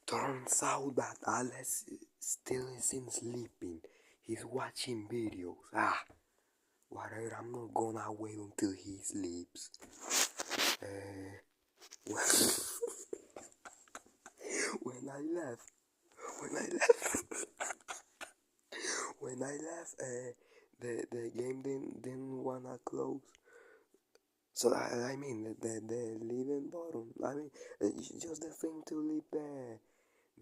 Turns out that Alex still isn't sleeping. He's watching videos. Whatever, I'm not gonna wait until he sleeps. When I left, when I left, when I left, the game didn't wanna close. So I mean the leaving button. I mean just the thing to leave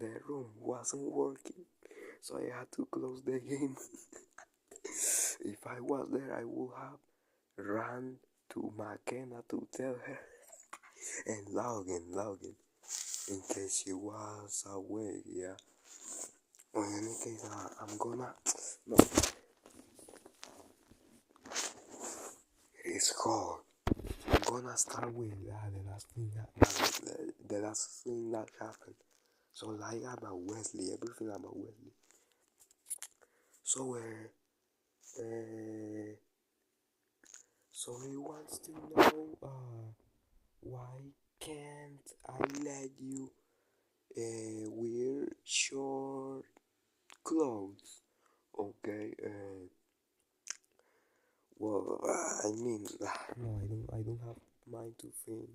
the room wasn't working. So I had to close the game. If I was there, I would have ran to McKenna to tell her and log in case she was awake. Yeah. Well, in any case, I'm gonna. No, it's hard. I'm gonna start with the last thing that happened. So like about Wesley, everything about Wesley. So uh, so he wants to know why can't I let you wear short clothes? Okay. Well, I mean, no, I don't have mind to think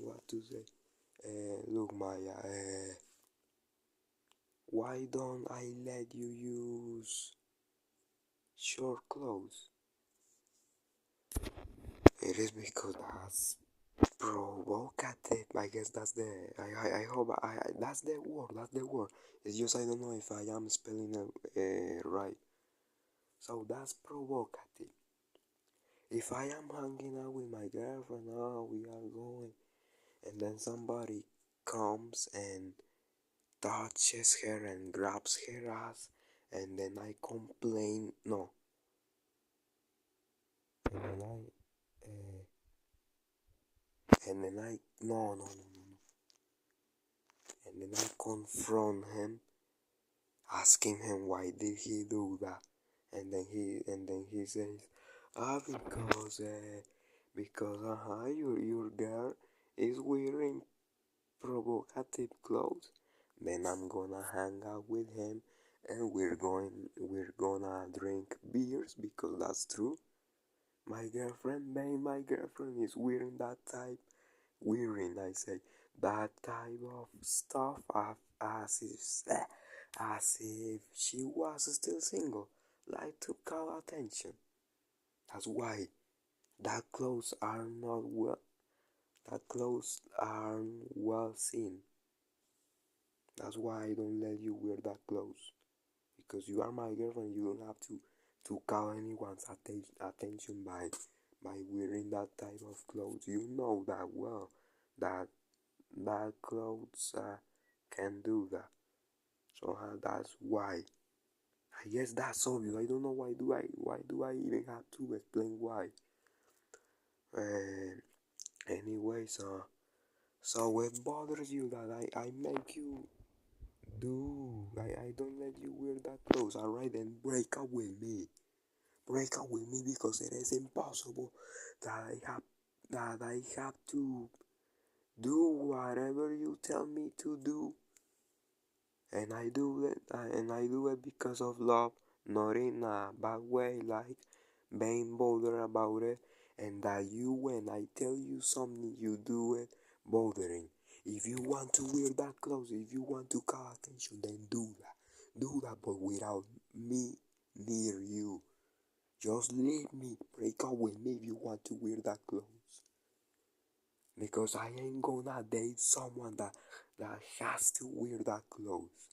what to say. Look, Maya. Why don't I let you use short clothes? It is because that's provocative. I guess that's the. I hope that's the word. That's the word. It's just I don't know if I am spelling it right. So that's provocative. If I am hanging out with my girlfriend, we are going, and then somebody comes and touches her and grabs her ass, and then I complain. No, and then I no, and then I confront him, asking him why did he do that, and then he says, because your girl is wearing provocative clothes. Then I'm gonna hang out with him, and we're gonna drink beers because that's true. My girlfriend is wearing that type, I say, that type of stuff as if she was still single, like to call attention. That's why that clothes are not well. That clothes aren't well seen. That's why I don't let you wear that clothes. Because you are my girlfriend, you don't have to call anyone's attention by wearing that type of clothes. You know that well. That clothes can do that. So that's why. I guess that's obvious. I don't know why do I even have to explain why. Uh, anyways, so it bothers you that I make you do. I don't let you wear that clothes. Alright, then break up with me. Break up with me because it is impossible that I have to do whatever you tell me to do, and I do it because of love, not in a bad way like being bothered about it, and that you when I tell you something you do it bothering. If you want to wear that clothes, if you want to call attention, then do that, but without me near you. Just leave me, break up with me if you want to wear that clothes. Because I ain't gonna date someone that has to wear that clothes.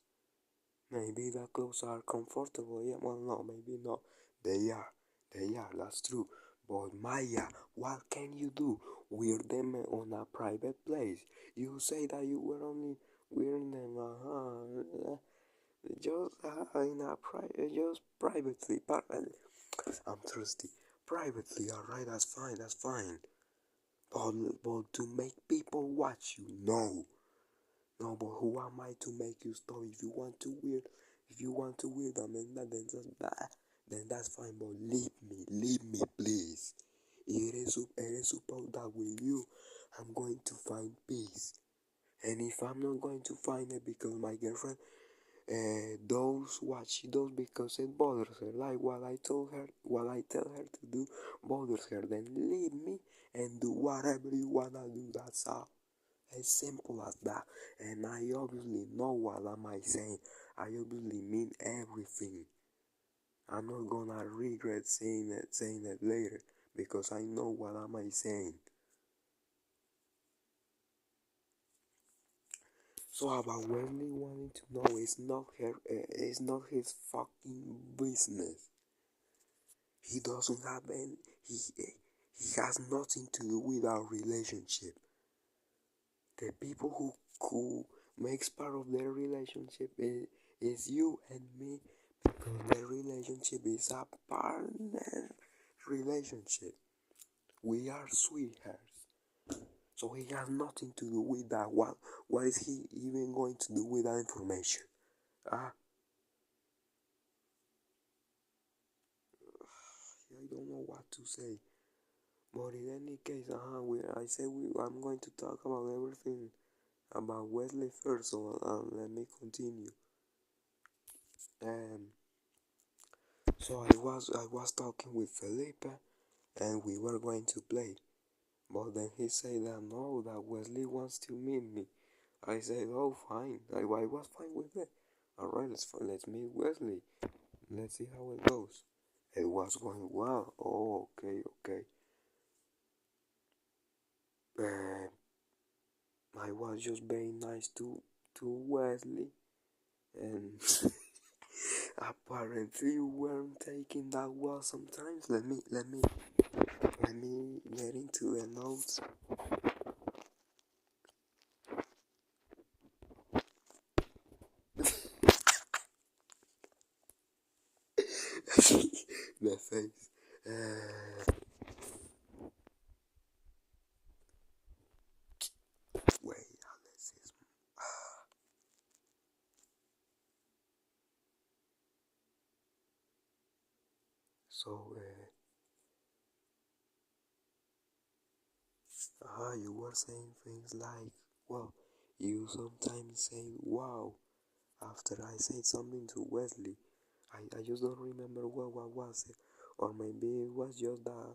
Maybe the clothes are comfortable, yeah, well no, maybe not. They are, that's true. But Maya, what can you do? Wear them on a private place. You say that you were only wearing them, just in a just privately, but I'm thirsty. Privately, alright, that's fine. But to make people watch you, no. No, but who am I to make you stop? If you want to wear them, then that's fine. But leave me, please. It is supposed that with you, I'm going to find peace. And if I'm not going to find it because my girlfriend does what she does because it bothers her, like what I tell her to do bothers her, then leave me and do whatever you wanna do. That's all. As simple as that. And I obviously know what am I saying. I obviously mean everything. I'm not gonna regret saying it later because I know what am I saying. So about Wesley wanting to know, it's not his fucking business. He doesn't have any, he has nothing to do with our relationship. The people who makes part of their relationship is you and me, because the relationship is a partner relationship. We are sweethearts. So he has nothing to do with that. What is he even going to do with that information? Ah, I don't know what to say. But in any case, I'm going to talk about everything about Wesley first. So let me continue. Um, so I was talking with Felipe, and we were going to play. But then he said that no, that Wesley wants to meet me. I said, oh, fine. I was fine with that. Alright, let's meet Wesley. Let's see how it goes. It was going well. Oh, okay, okay. Uh, I was just very nice to Wesley, and apparently you weren't taking that well sometimes. Let me get into the notes. The face. Wait, Alexis. So, you were saying things like, well, you sometimes say wow after I said something to Wesley. I just don't remember what was it. Or maybe it was just that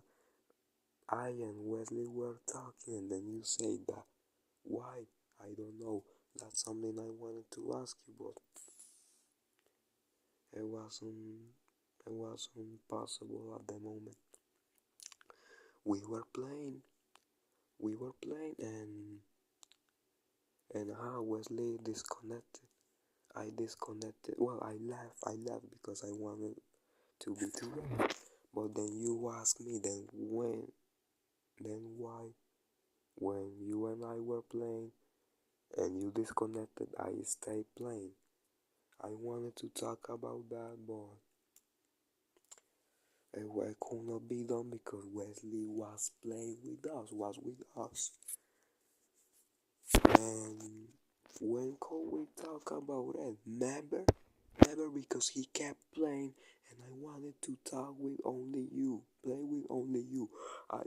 I and Wesley were talking and then you said that. Why? I don't know. That's something I wanted to ask you, but it wasn't possible at the moment. We were playing. We were playing and Wesley disconnected. I disconnected. Well, I left because I wanted to be together. But then you asked me, then why? When you and I were playing and you disconnected, I stayed playing. I wanted to talk about that, but it could not be done because Wesley was playing with us, was with us. And when could we talk about it? Never, because he kept playing and I wanted to talk with only you, play with only you. I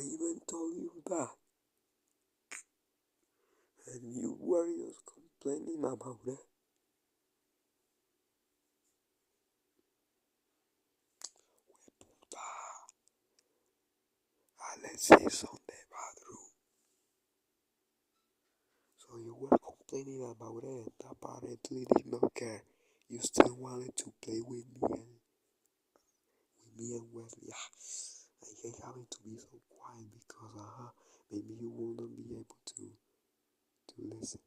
even told you that, and you were just complaining about it. Alexis on the bathroom. So you were complaining about it. Apparently did not care. You still wanted to play with me and Wesley. I hate having to be so quiet because maybe you will not be able to listen.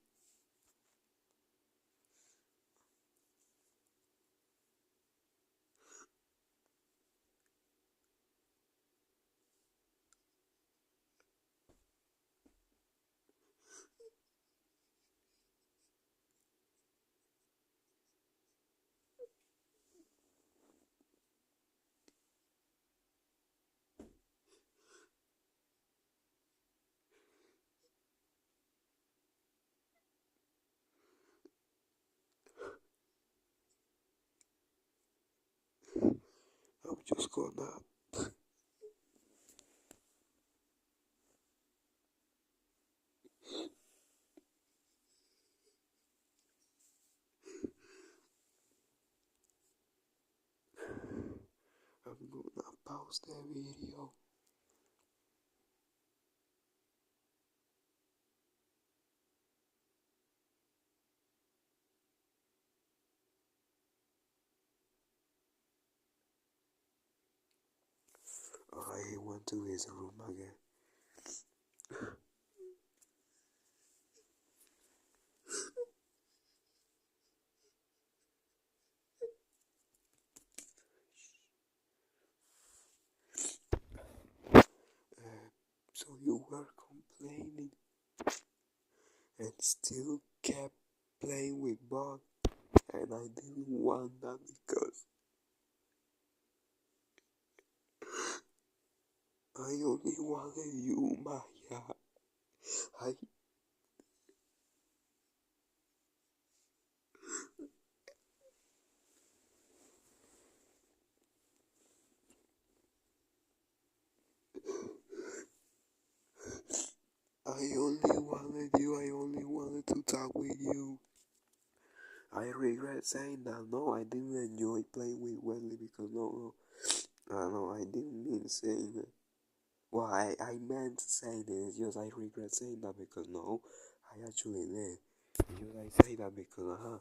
just gonna. I'm gonna pause the video. Alright, he went to his room again. So you were complaining and still kept playing with Bob, and I didn't want that because I only wanted you, Maya. I I only wanted you. I only wanted to talk with you. I regret saying that. No, I didn't enjoy playing with Wesley because no, I didn't mean saying it. Well, I meant saying it. It's just I regret saying that because no, I actually did. It's just I say that because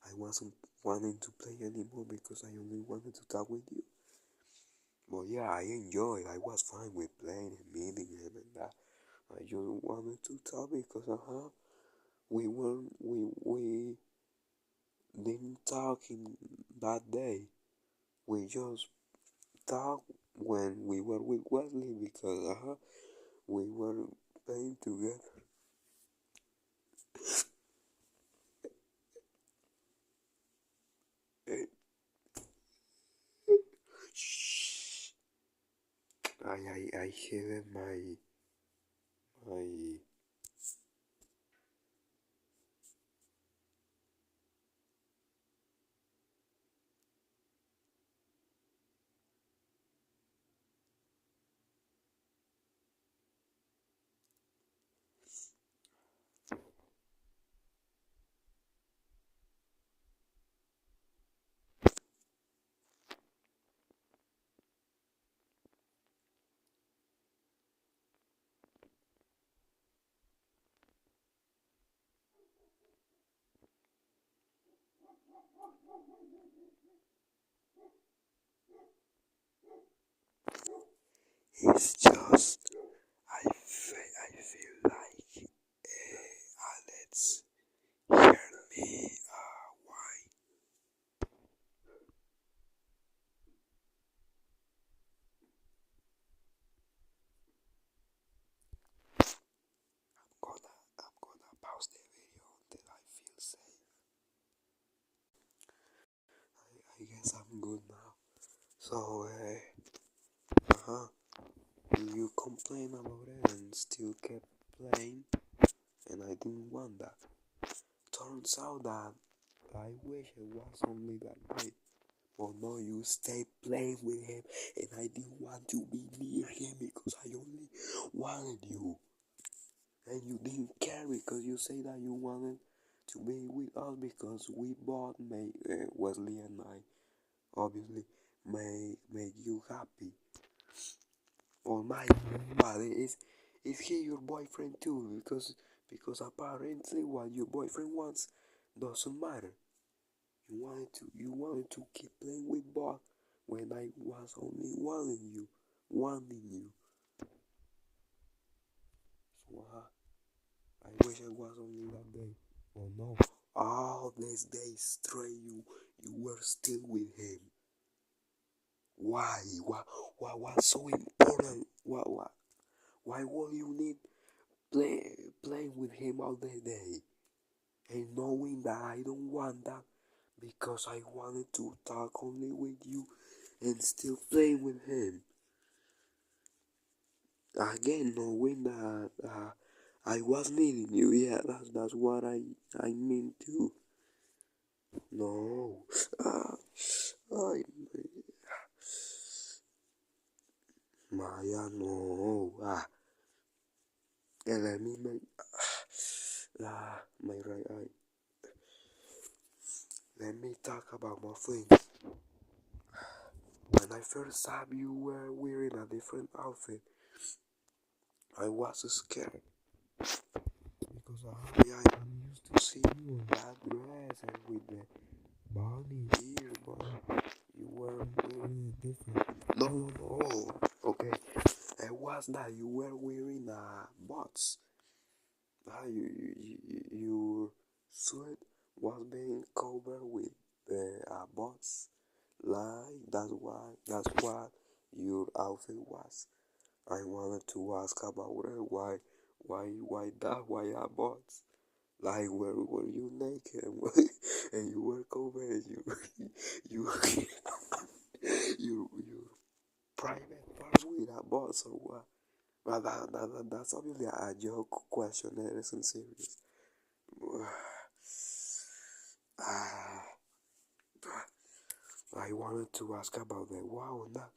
I wasn't wanting to play anymore because I only wanted to talk with you. But yeah, I enjoyed. I was fine with playing and meeting him and that. I just wanted to talk because we didn't talk in that day. We just talked when we were with Wesley because we were playing together. Shh. I hit my It's just I feel like Alex hear me. Why? I'm gonna pause the video until I feel safe. I guess I'm good now. So you complain about it and still kept playing, and I didn't want that. Turns out that I wish it was only that night. But no, you stayed playing with him, and I didn't want to be near him because I only wanted you. And you didn't care because you say that you wanted to be with us because we both made Wesley and I obviously made you happy. Oh my God, is he your boyfriend too? Because apparently what your boyfriend wants doesn't matter. You wanted to keep playing with Bob when I was only wanting you. So I wish I was only that day. Oh no, all these days straight you were still with him. Why? What was so important? Why would you need playing with him all the day? And knowing that I don't want that because I wanted to talk only with you and still playing with him. Again, knowing that I was needing you, yeah, that's what I mean too. No, I Maya, no. And let me make my right eye. Let me talk about my things. When I first saw you were wearing a different outfit, I was scared because I'm used to see you in that dress and with the bunny ears, but you were wearing it different. No. Okay, it was that you were wearing bots. Your suit was being covered with bots. Like that's what your outfit was. I wanted to ask about it. Why are bots? Like were you naked and you were covered and you you private parts with a bot, so what? Well, that's obviously a joke question. It isn't serious. Ah, I wanted to ask about the wow on that.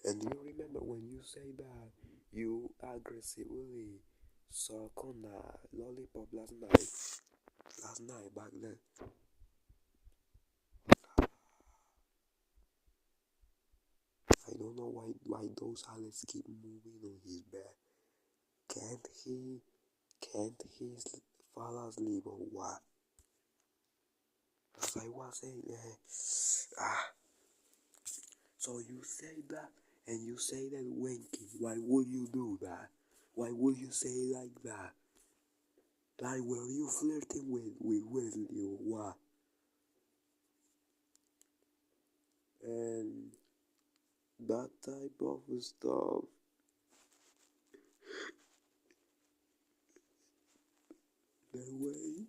And do you remember when you say that you aggressively suck on a lollipop last night? Last night back then. I don't know why those eyelids keep moving on his bed. Can't he fall asleep or what? As I was saying, so you say that and you say that winking. Why would you do that? Why would you say like that? Like were you flirting with Wesley or what? And that type of stuff. That way.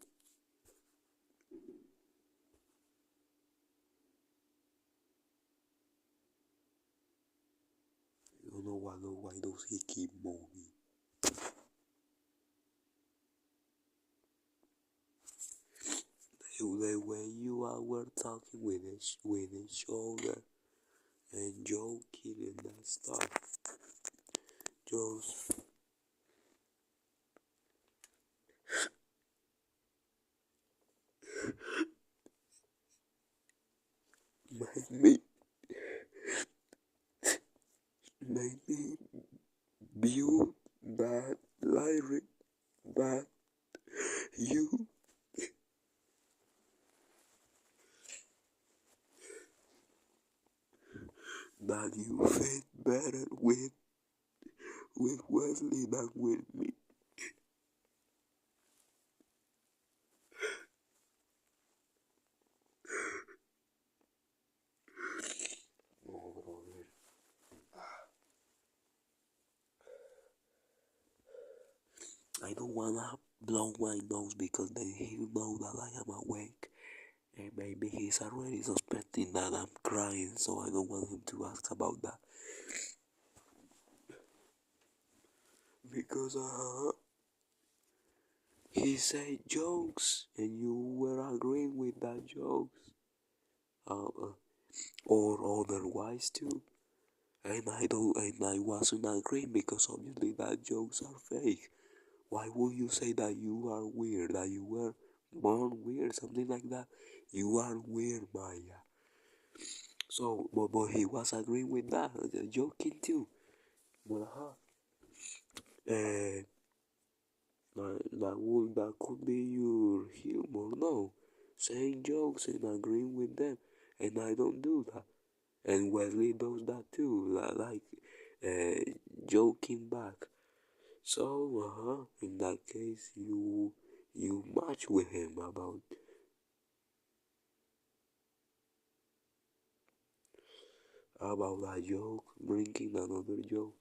I don't know why those he keep moving. The way you are were talking with each other and joking and that stuff. Just made me view that lyric that you fit better with Wesley than with me. No, brother. I don't wanna blow my nose because then he'll know that I am awake. And maybe he's already suspecting that I'm crying, so I don't want him to ask about that. Because he said jokes and you were agreeing with that jokes. Or otherwise too. And I wasn't agreeing because obviously that jokes are fake. Why would you say that you are weird, that you were born weird, something like that? You are weird, Maya. So, but he was agreeing with that, joking too. But and that could be your humor, no? Saying jokes and agreeing with them, and I don't do that. And Wesley does that too, like uh, joking back. So, in that case, you match with him about a joke, bringing another joke,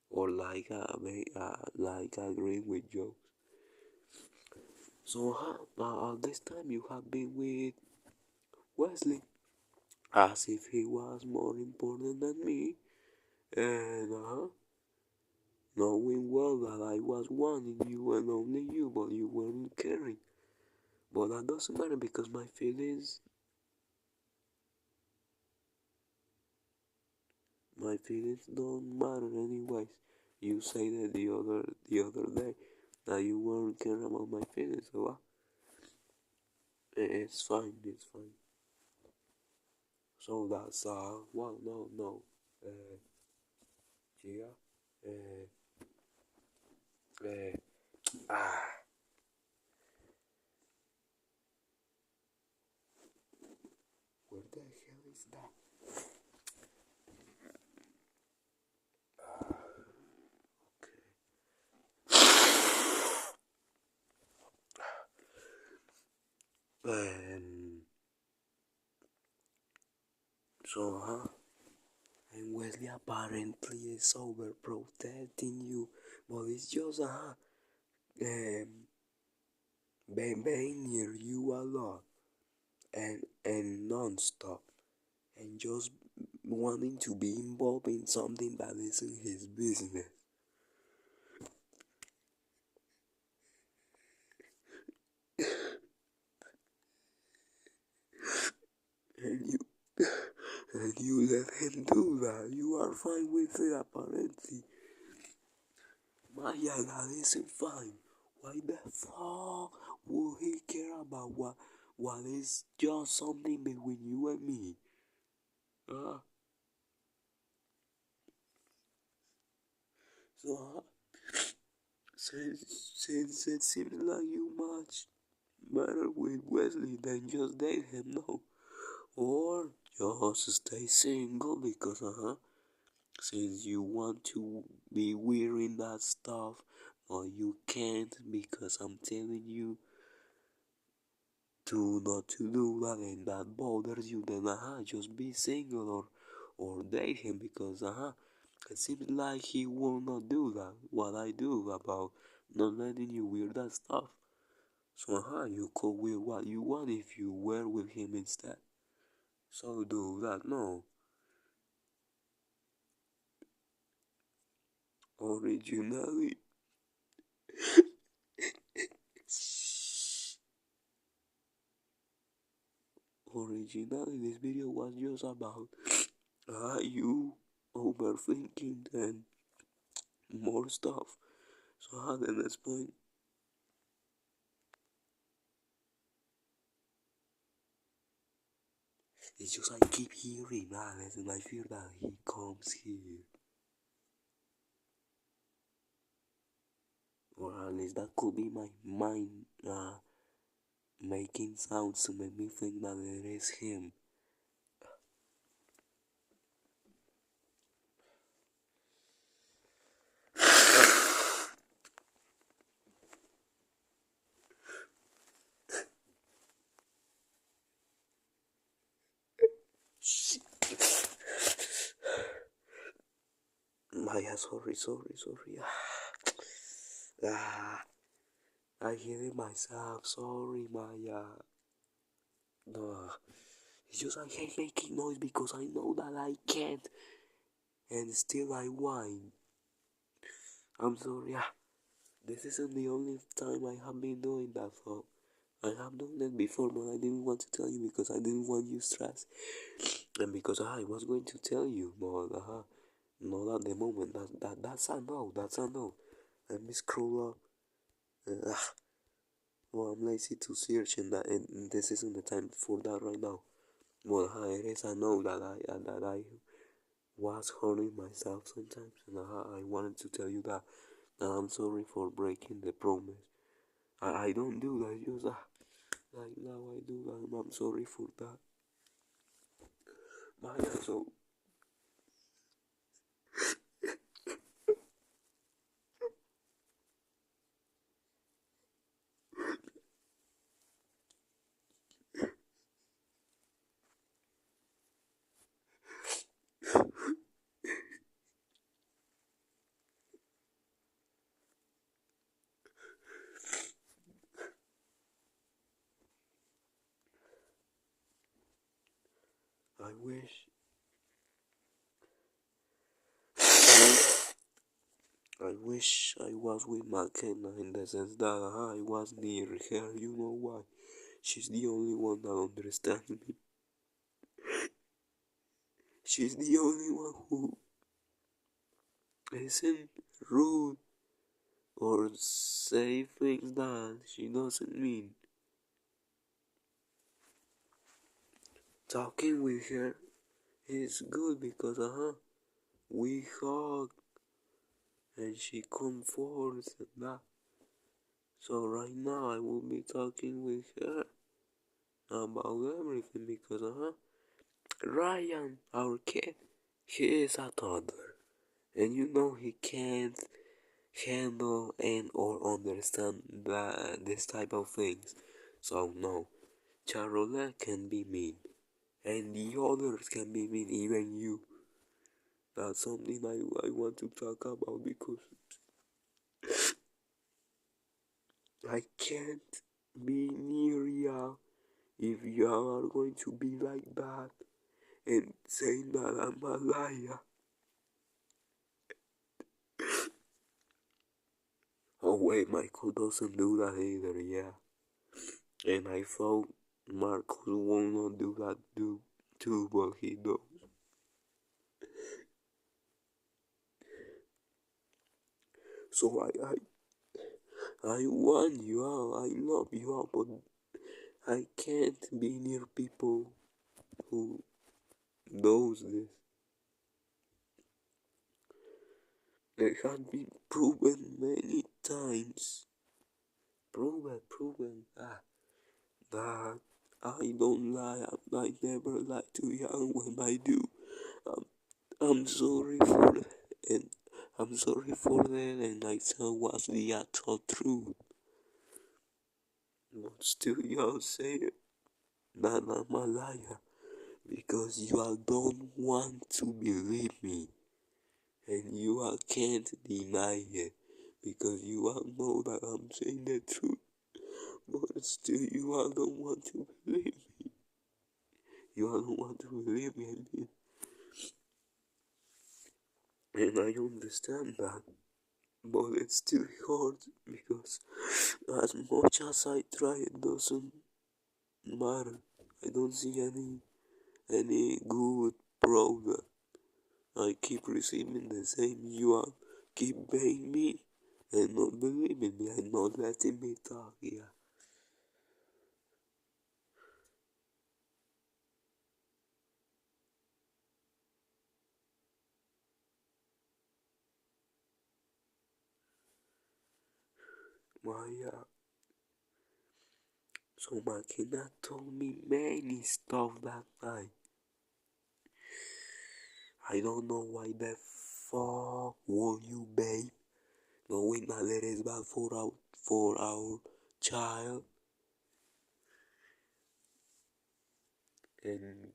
or like agreeing with jokes. So, this time you have been with Wesley, as if he was more important than me, and knowing well that I was wanting you and only you, but you weren't caring. But that doesn't matter because my feelings My feelings don't matter anyways. You say that the other day that you weren't caring about my feelings, so it's fine, it's fine. So that's well, no, yeah, uh, uh, ah, where the hell is that? And so, and Wesley apparently is overprotecting you, but it's just um, being near you a lot and non-stop, and just wanting to be involved in something that isn't his business. And you and you let him do that. You are fine with it apparently. Maya, that isn't fine. Why the fuck would he care about what is just something between you and me? Uh, so since it seems like you much better with Wesley than just date him, no. Or just stay single because since you want to be wearing that stuff, but you can't because I'm telling you to not to do that and that bothers you, then just be single or date him because it seems like he will not do that what I do about not letting you wear that stuff. So you could wear what you want if you were with him instead. So do that, no. Originally, originally this video was just about you overthinking and more stuff. So the next point, it's just I keep hearing Alex and I fear that he comes here. Or at least that could be my mind making sounds to make me think that it is him. Shit. Maya, sorry. Ah, I hit it myself. Sorry, Maya. No, it's just I hate making noise because I know that I can't, and still I whine. I'm sorry. This isn't the only time I have been doing that. So I have done that before, but I didn't want to tell you because I didn't want you stressed, and because I was going to tell you, but not at the moment. That's a no. That's a no. Let me scroll up. Uh, well, I'm lazy to search, and this isn't the time for that right now. Well, it is a no that I was hurting myself sometimes, and I wanted to tell you that I'm sorry for breaking the promise. I don't do that, just like now I do that, and I'm sorry for that. But yeah, so I wish I wish I was with McKenna in the sense that I was near her. You know why? She's the only one that understands me. She's the only one isn't rude or say things that she doesn't mean. Talking with her is good because we hug and she comforts and that. So right now I will be talking with her about everything because Ryan, our kid, he is a toddler, and you know he can't handle and or understand this type of things. So no, Charlotte can be mean, and the others can be mean, even you. That's something I want to talk about because I can't be near you if you are going to be like that and saying that I'm a liar. Oh wait, Michael doesn't do that either, yeah. And I thought Marcus will not do that too, but he does. So I want you out, I love you out, but I can't be near people who knows this. It has been proven many times. Proven, that I don't lie. I never lie to you, and when I do, I'm, I'm sorry for it, and I'm sorry for that, and I tell what's the actual truth. But still, y'all say it, that I'm a liar, because you all don't want to believe me, and you all can't deny it, because you all know that I'm saying the truth, but still, you all don't want to believe me. You all don't want to believe me, and I understand that. But it's still hard because as much as I try, it doesn't matter. I don't see any good product. I keep receiving the same. You are keep paying me and not believing me and not letting me talk. Yeah, Maya. So Makina told me many stuff that night. I don't know why the fuck won't you, babe? Knowing that it is bad for our child. And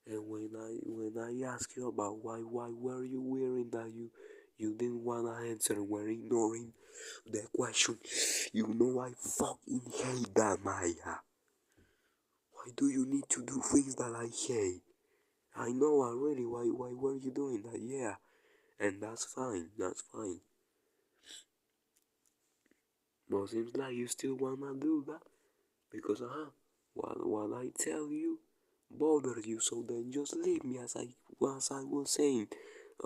and when I ask you about why were you wearing that, you didn't wanna answer, were ignoring the question. You know I fucking hate that, Maya. Why do you need to do things that I hate? I know already. Why were you doing that? Yeah, and that's fine. That's fine. But seems like you still wanna do that because what I tell you bothers you. So then just leave me, as I was saying,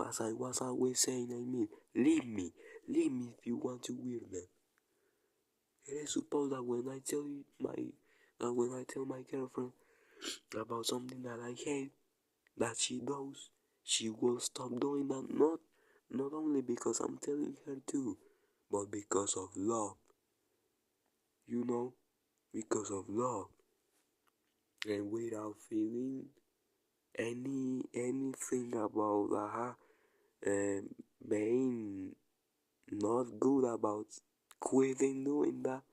as I was always saying. I mean, leave me if you want to wear them. It is supposed that when I tell my girlfriend about something that I hate that she does, she will stop doing that. Not only because I'm telling her to, but because of love. You know, because of love, and without feeling anything about being not good about quitting doing that.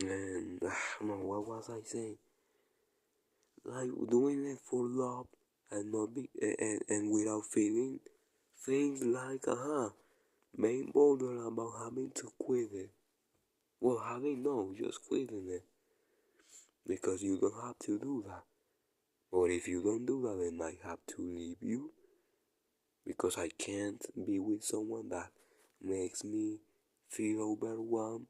And no, what was I saying? Like doing it for love and not be and without feeling things like being bothered about having to quit it. Well, having no, just quitting it because you don't have to do that. Or if you don't do that, then I have to leave you because I can't be with someone that makes me feel overwhelmed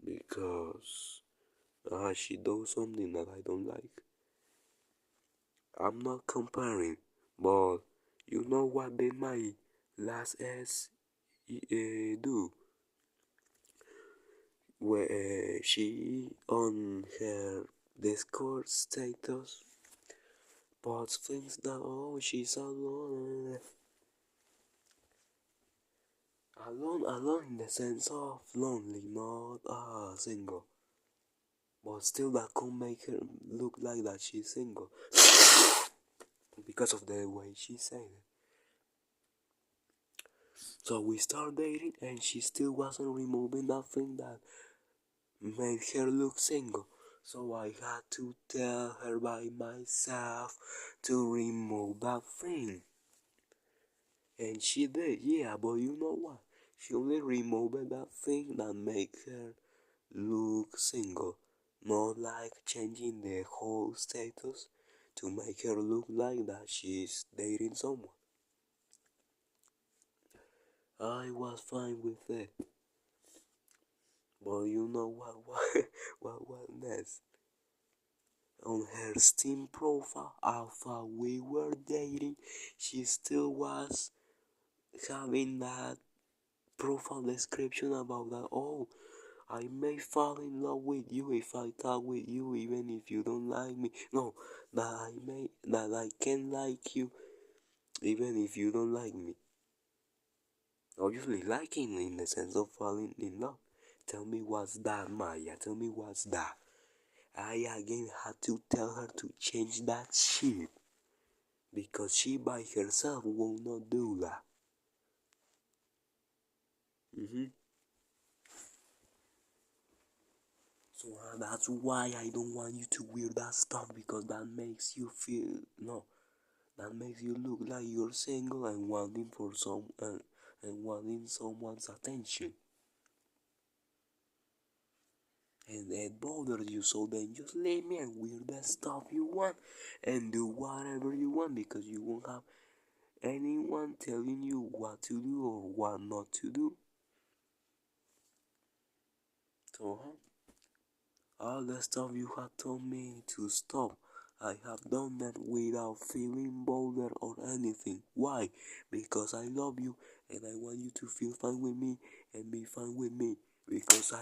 because she does something that I don't like. I'm not comparing, but you know what did my last ex do? Where she on her Discord status posts things that she's alone, alone in the sense of lonely, not single, but still that could make her look like that she's single because of the way she said it. So we start dating and she still wasn't removing that thing that made her look single. So I had to tell her by myself to remove that thing. And she did, yeah, but you know what? She only removed that thing that made her look single. Not like changing the whole status to make her look like that she's dating someone. I was fine with it. But you know what was next? On her Steam profile, after we were dating, she still was having that profile description about that. Oh, I may fall in love with you if I talk with you, even if you don't like me. No, that I can like you, even if you don't like me. Obviously, liking in the sense of falling in love. Tell me what's that, Maya? Tell me what's that? I again had to tell her to change that shit because she by herself will not do that. So that's why I don't want you to wear that stuff because that makes you feel no, that makes you look like you're single and wanting for some and wanting someone's attention. And it bothers you, so then just leave me and wear the stuff you want and do whatever you want because you won't have anyone telling you what to do or what not to do. So, all the stuff you have told me to stop, I have done that without feeling bothered or anything. Why? Because I love you and I want you to feel fine with me and be fine with me. Because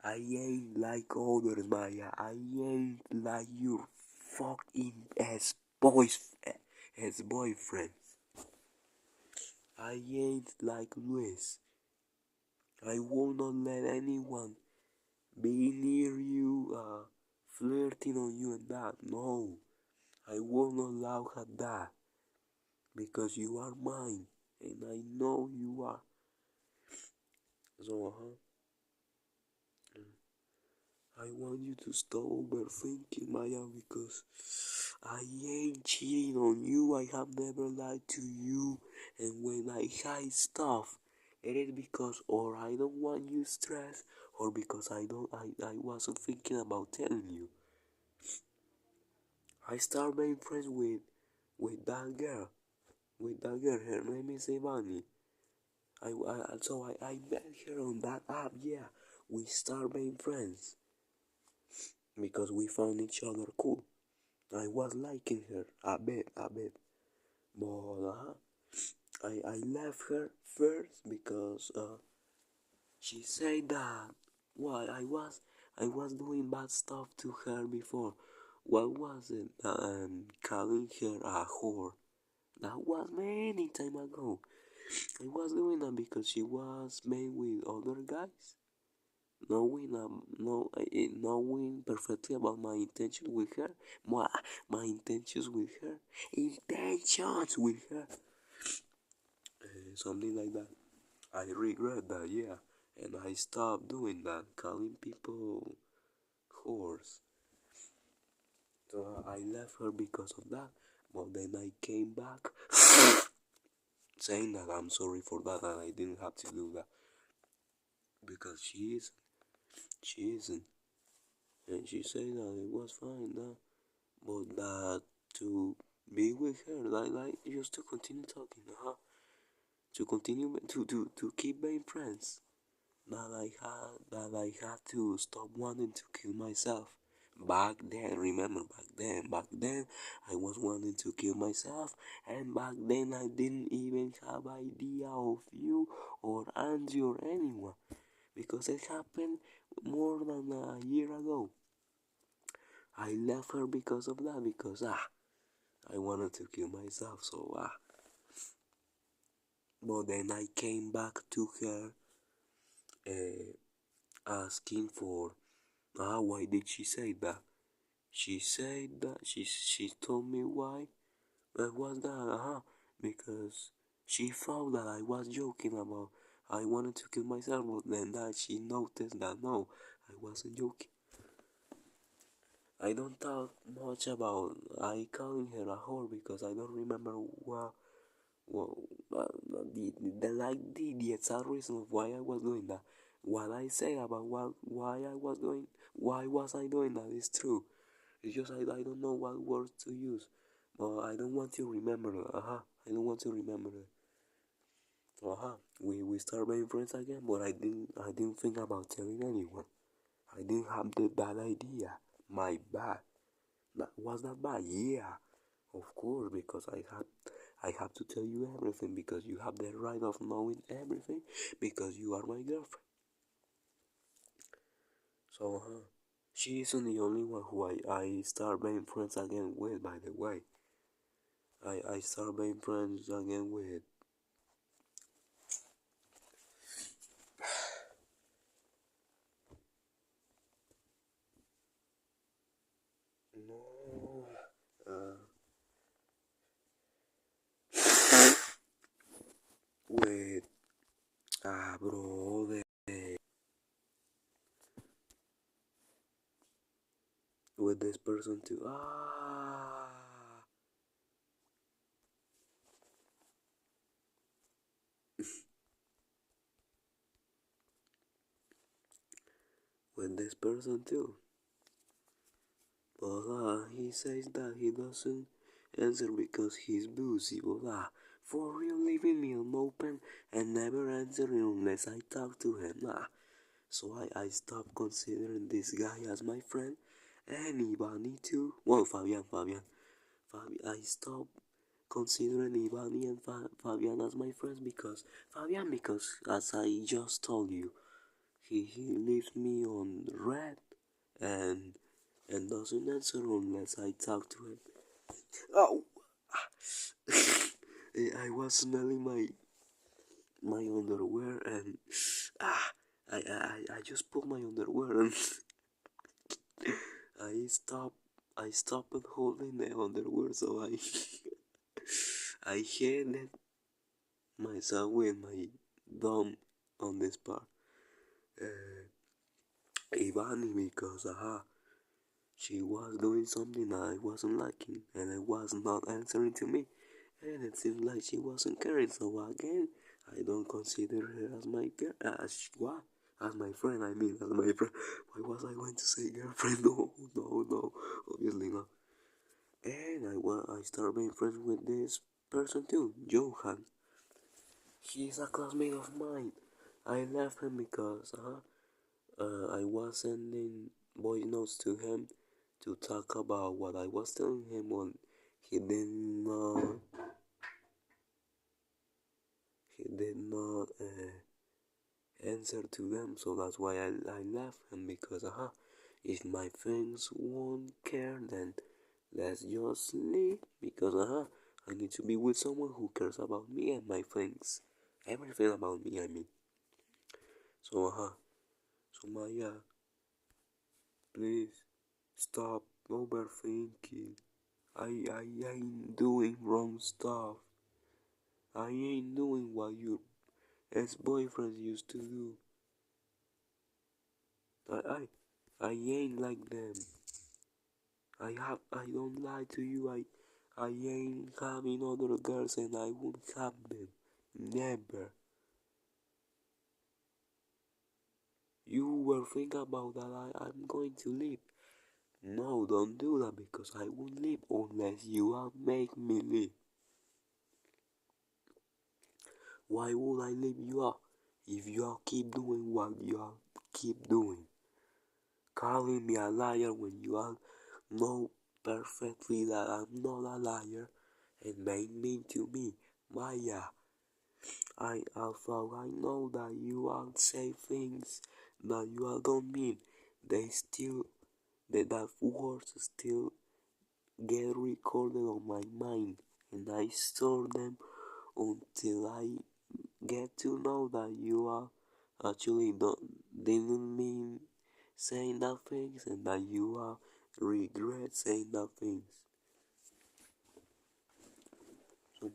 I ain't like others, Maya. I ain't like your fucking boyfriend. I ain't like Luis. I will not let anyone be near you, flirting on you and that. No, I will not allow her that because you are mine and I know you are. So, I want you to stop overthinking, Maya, because I ain't cheating on you. I have never lied to you, and when I hide stuff, it is because or I don't want you stressed, or because I wasn't thinking about telling you. I started being friends with that girl, her name is Ivani. I met her on that app, yeah. We started being friends because we found each other cool. I was liking her a bit, but I left her first because she said that well I was doing bad stuff to her before. What was it? Calling her a whore. That was many time ago. I was doing that because she was made with other guys. Knowing perfectly about my intentions with her, my intentions with her, intentions with her, something like that. I regret that, yeah, and I stopped doing that, calling people whores. So I left her because of that, but then I came back saying that I'm sorry for that and I didn't have to do that because she isn't, and she said that it was fine, that, but that to be with her, like just to continue talking, to continue to keep being friends. That I had to stop wanting to kill myself Back then, I was wanting to kill myself, and back then I didn't even have idea of you or Angie or anyone, because it happened more than a year ago. I left her because of that, because I wanted to kill myself, so but then I came back to her, asking for, why did she say that? She said that she told me why. Was that? Because she thought that I was joking about I wanted to kill myself, but then that she noticed that no, I wasn't joking. I don't talk much about I calling her a whore because I don't remember what the exact reason of why I was doing that. What I said about why was I doing that is true. It's just I don't know what words to use. But I don't want to remember it. I don't want to remember it. We start being friends again, but I didn't think about telling anyone. I didn't have the bad idea. My bad. Was that bad? Yeah. Of course, because I have to tell you everything because you have the right of knowing everything because you are my girlfriend. So she isn't the only one who I start being friends again with, by the way. I start being friends again with. No. Uh, with bro, with this person too. With this person too. But he says that he doesn't answer because he's busy. But for real, leaving me on open and never answering unless I talk to him. So I stopped considering this guy as my friend and Ivani too. Well, I stopped considering Ivani and Fabian as my friends because Fabian, because as I just told you, he leaves me on red and doesn't answer unless I talk to him. Oh, I was smelling my underwear and I just put my underwear and I stopped I stopped holding the underwear so I hit myself with my thumb on this part. Uh, Ivani because she was doing something I wasn't liking and it was not answering to me. And it seemed like she wasn't caring, so again, I don't consider her as my girl. What? As my friend, I mean, as my friend. Why was I going to say girlfriend? No, obviously not. And I started being friends with this person too, Johan. He's a classmate of mine. I left him because I was sending voice notes to him to talk about what I was telling him when he did not he did not answer to them. So that's why I left him because if my friends won't care, then let's just leave because I need to be with someone who cares about me and my things, everything about me. I mean, so so Maya, please stop overthinking. I ain't doing wrong stuff. I ain't doing what your ex-boyfriends used to do. I ain't like them. I don't lie to you. I ain't having other girls and I won't have them. Never. You were thinking about that I'm going to leave. No, don't do that because I won't leave unless you make me leave. Why would I leave you if you all keep doing what you all keep doing? calling me a liar when you all know perfectly that I'm not a liar and being mean to me. Maya, although I know that you all say things that you all don't mean, they still, that words still get recorded on my mind, and I store them until I get to know that you are actually didn't mean saying that things and that you are regret saying that things. So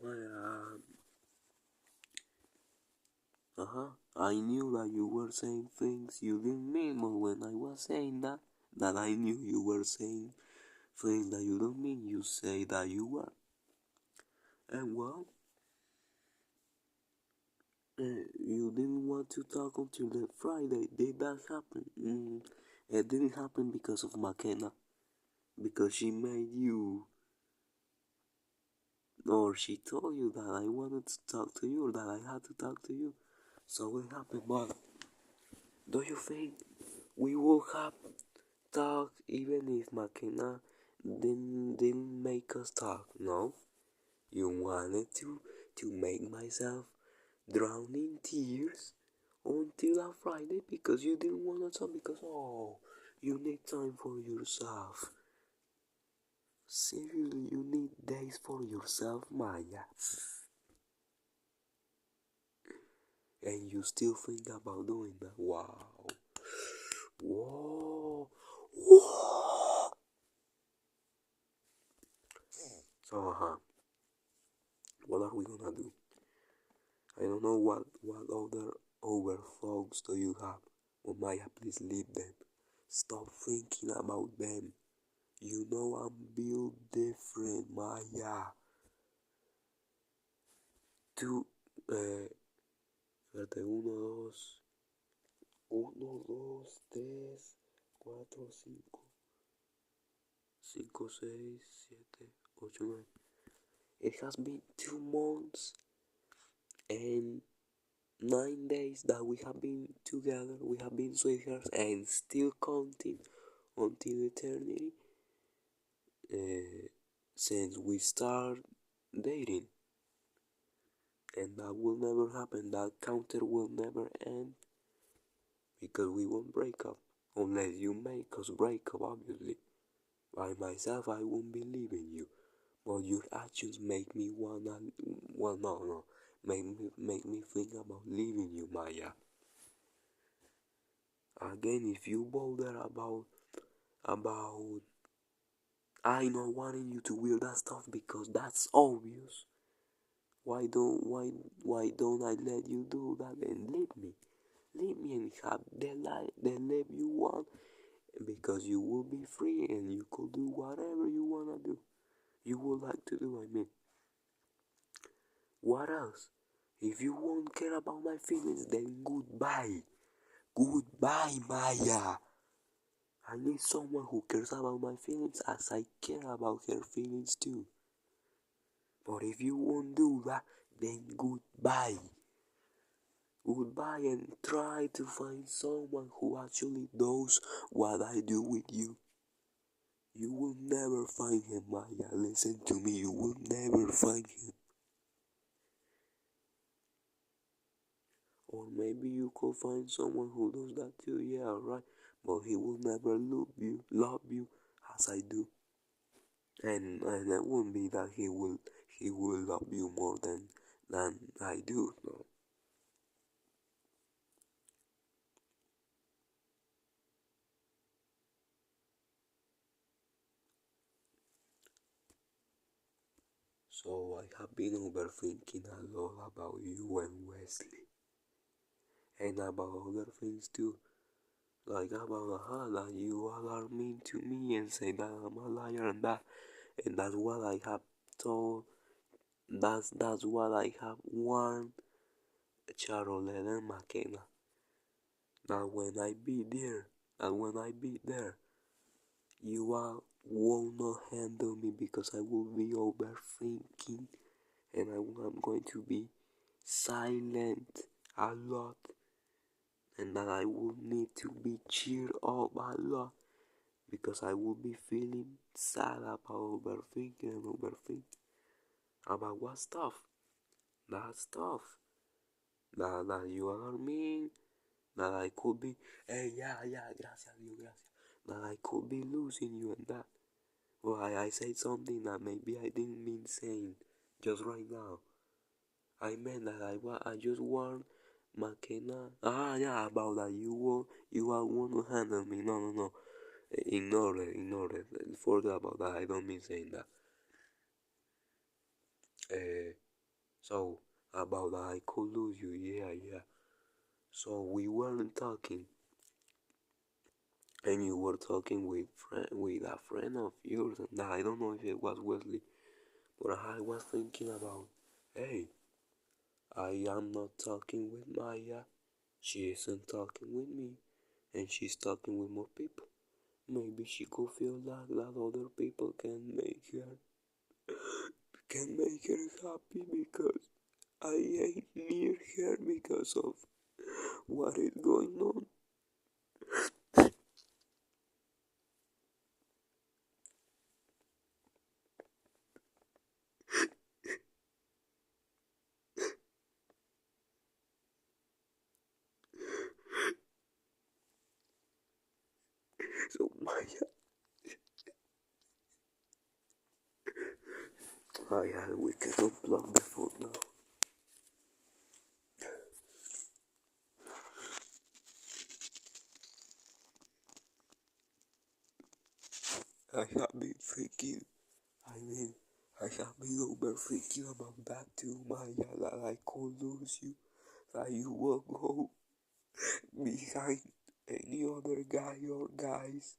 I knew that you were saying things you didn't mean, but when I was saying that I knew you were saying things that you don't mean, you say that you were. And well, you didn't want to talk until the Friday. Did that happen? It didn't happen because of McKenna. Because she made you, or she told you that I wanted to talk to you, or that I had to talk to you. So it happened, but do you think we will have talk even if McKenna didn't make us talk? No. You wanted to make myself drown in tears until that Friday because you didn't want to talk because you need time for yourself. Seriously, you need days for yourself, Maya. And you still think about doing that. Wow. Whoa. Whoa. So, what are we gonna do? I don't know what other overthoughts do you have. Well, Maya, please leave them. Stop thinking about them. You know I'm built different, Maya. Tú, espérate, uno, dos, tres, cuatro, cinco, seis, siete, ocho, nueve. It has been 2 months and 9 days that we have been together. We have been sweethearts and still counting until eternity. Since we start dating, and that will never happen. That counter will never end because we won't break up unless you make us break up. Obviously, by myself, I won't be leaving you, but your actions make me wanna. Well, no, make me think about leaving you, Maya. Again, if you bother about I not wanting you to wear that stuff because that's obvious. Why don't I let you do that and leave me? Leave me and have the life you want because you will be free and you could do whatever you wanna do. You would like to do, I mean. What else? If you won't care about my feelings, then goodbye. Goodbye, Maya. I need someone who cares about my feelings as I care about her feelings too. But if you won't do that, then goodbye. Goodbye and try to find someone who actually knows what I do with you. You will never find him, Maya. Listen to me, you will never find him. Or maybe you could find someone who does that too, yeah, right. But he will never love you as I do. And it won't be that he will love you more than I do. No. So I have been overthinking a lot about you and Wesley. And about other things too. Like about that you all are mean to me and say that I'm a liar and that's what I have told. That's what I have warned Charlotte and McKenna. That when I be there, you all will not handle me because I will be overthinking and I'm going to be silent a lot and that I would need to be cheered up a lot because I would be feeling sad about overthinking and overthinking about what stuff, that stuff, that you are mean, that I could be, hey, yeah, gracias, Dios, gracias, that I could be losing you and that. Well, I said something that maybe I didn't mean saying just right now. I meant that I just want McKenna. Yeah, about that you all want to handle me. No. Ignore it. Forget about that. I don't mean saying that. So about that I could lose you. Yeah. So we weren't talking, and you were talking with a friend of yours, and I don't know if it was Wesley, but I was thinking about, hey, I am not talking with Maya. She isn't talking with me, and she's talking with more people. Maybe she could feel that other people can make her happy because I ain't near her because of what is going on. So Maya, we can unplug the phone now. I have been thinking, I mean, I have been overthinking about that too, Maya, that I could lose you, that you will go behind any other guy or guys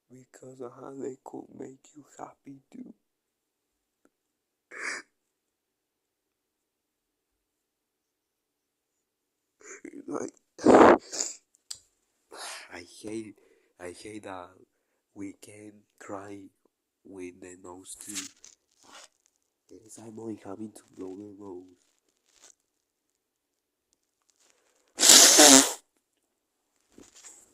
because of how they could make you happy too. Like, I hate, I hate that we can cry with the nose too. Yes, I'm only having to blow the nose.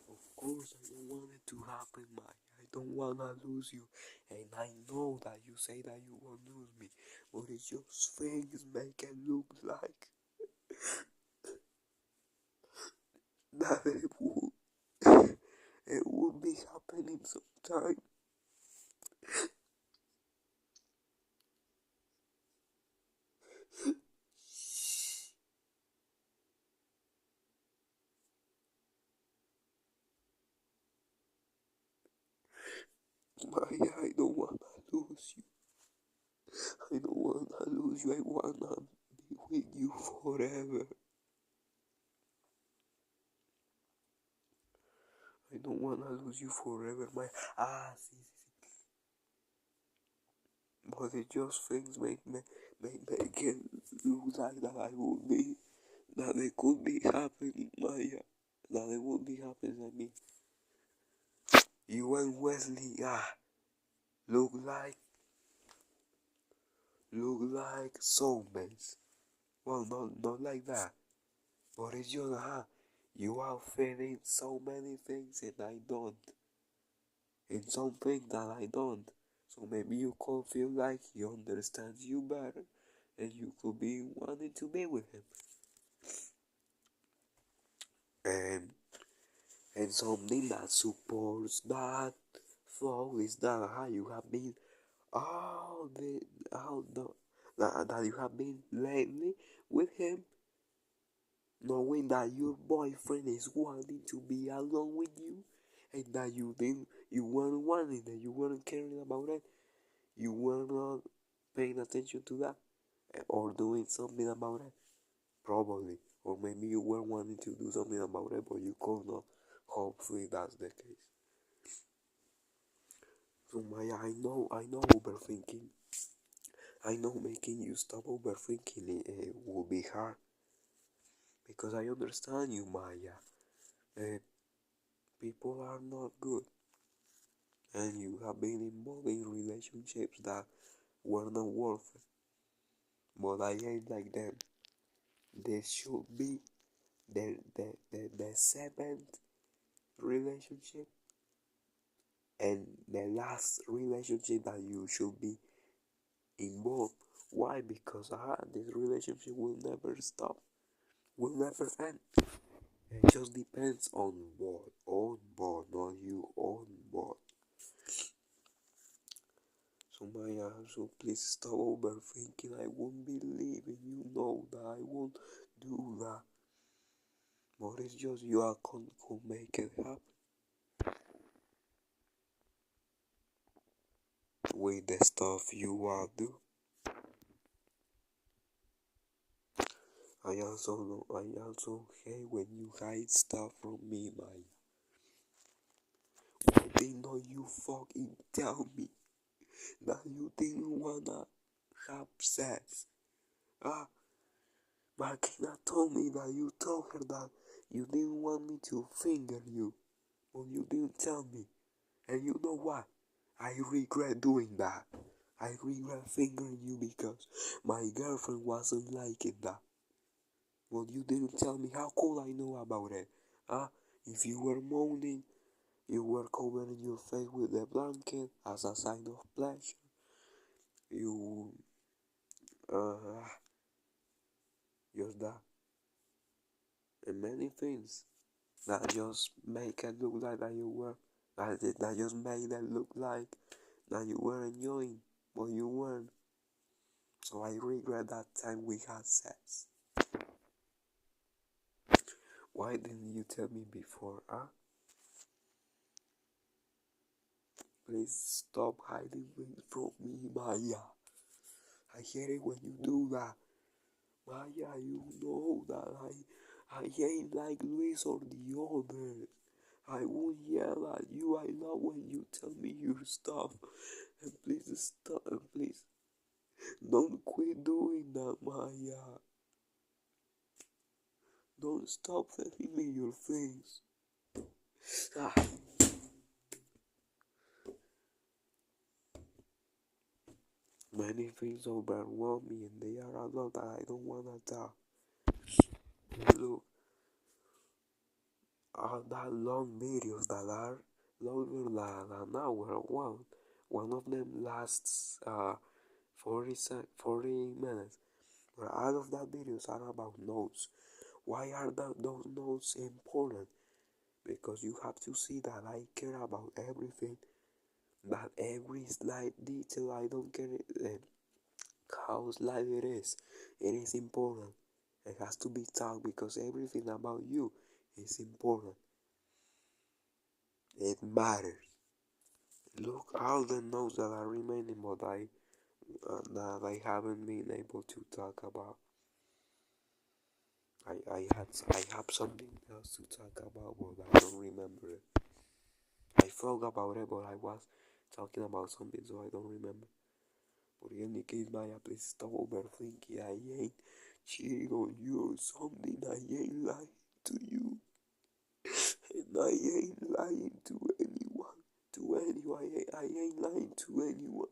Of course, I don't want it to happen, Maya. I don't wanna lose you, and I know that you say that you won't lose me, but it's just things make it look like that it would be happening sometime. Maya, I don't wanna lose you. I don't wanna lose you. I wanna be with you forever. I don't wanna lose you forever, my see. But it just things make it look like that I would be that it could be happening, Maya. That it would be happening. I mean, you and Wesley, look like soulmates. Well, not like that, but it's just you are feeling so many things and I don't, and some things that I don't. So maybe you could feel like he understands you better, and you could be wanting to be with him. And something that supports that flow is that how you have been all the all the that you have been lately with him, knowing that your boyfriend is wanting to be alone with you, and that you weren't wanting that, you weren't caring about it, you were not paying attention to that, or doing something about it, probably, or maybe you were wanting to do something about it, but you could not. Hopefully, that's the case. So Maya, I know overthinking. I know making you stop overthinking it will be hard because I understand you, Maya. Uh, People are not good, and you have been involved in relationships that were not worth it. But I ain't like them. This should be the seventh relationship and the last relationship that you should be involved. Why? Because this relationship will never stop, will never end. It just depends on board, not you, on board. So Maya, so please stop overthinking. I won't believe it. You know that I won't do that. But it's just you are going to make it happen. With the stuff you are do. I also hate when you hide stuff from me, Maya. Why didn't you fucking tell me that you didn't wanna have sex? Markina told me that you told her that you didn't want me to finger you, but you didn't tell me. And you know what? I regret doing that. I regret fingering you because my girlfriend wasn't liking that. Well, you didn't tell me. How could I know about it? If you were moaning, you were covering your face with the blanket as a sign of pleasure. You, just that. And many things that just make it look like that you were, that just made it look like that you were enjoying, but you weren't. So I regret that time we had sex. Why didn't you tell me before, Please stop hiding things from me, Maya. I hate it when you do that. Maya, you know that I ain't like Luis or the others. I won't yell at you. I love when you tell me your stuff. And please stop. And please don't quit doing that, Maya. Don't stop telling me your things. Many things overwhelm me and they are a lot that I don't wanna talk. Look, all that long videos that are longer than an hour. One of them lasts 40 minutes. But all of that videos are about notes. Why are those notes important? Because you have to see that I care about everything, that every slight detail. I don't care how slight it is. It is important. It has to be talked because everything about you is important. It matters. Look, all the notes that are remaining, but that I haven't been able to talk about. I have something else to talk about, but I don't remember it. I thought about it, but I was talking about something, so I don't remember. But in any case, Maya, please stop overthinking. I ain't cheating on you or something. I ain't lying to you. And I ain't lying to anyone. I ain't lying to anyone.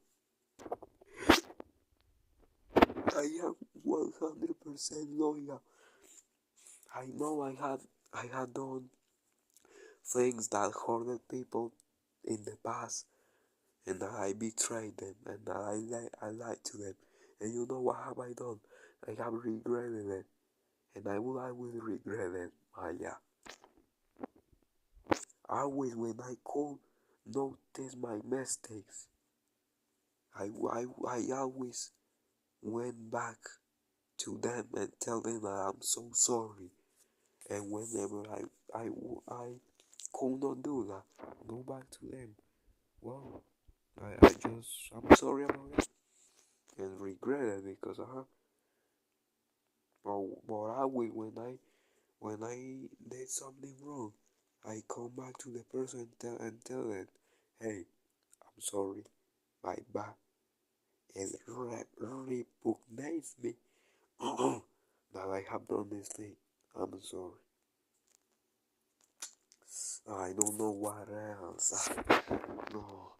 I am 100% loyal. I know I had done things that hurted people in the past, and that I betrayed them, and that I lied to them. And you know what have I done? I have regretted it, and I will regret it, Maya. Always when I could notice my mistakes, I always went back to them and tell them that I'm so sorry. And whenever I could not do that, go back to them. Well, I'm sorry about it and regret it because but always when I did something wrong, I come back to the person and tell them, hey, I'm sorry, my bad. It repugnates me that I have done this thing. I'm sorry. I don't know what else. No.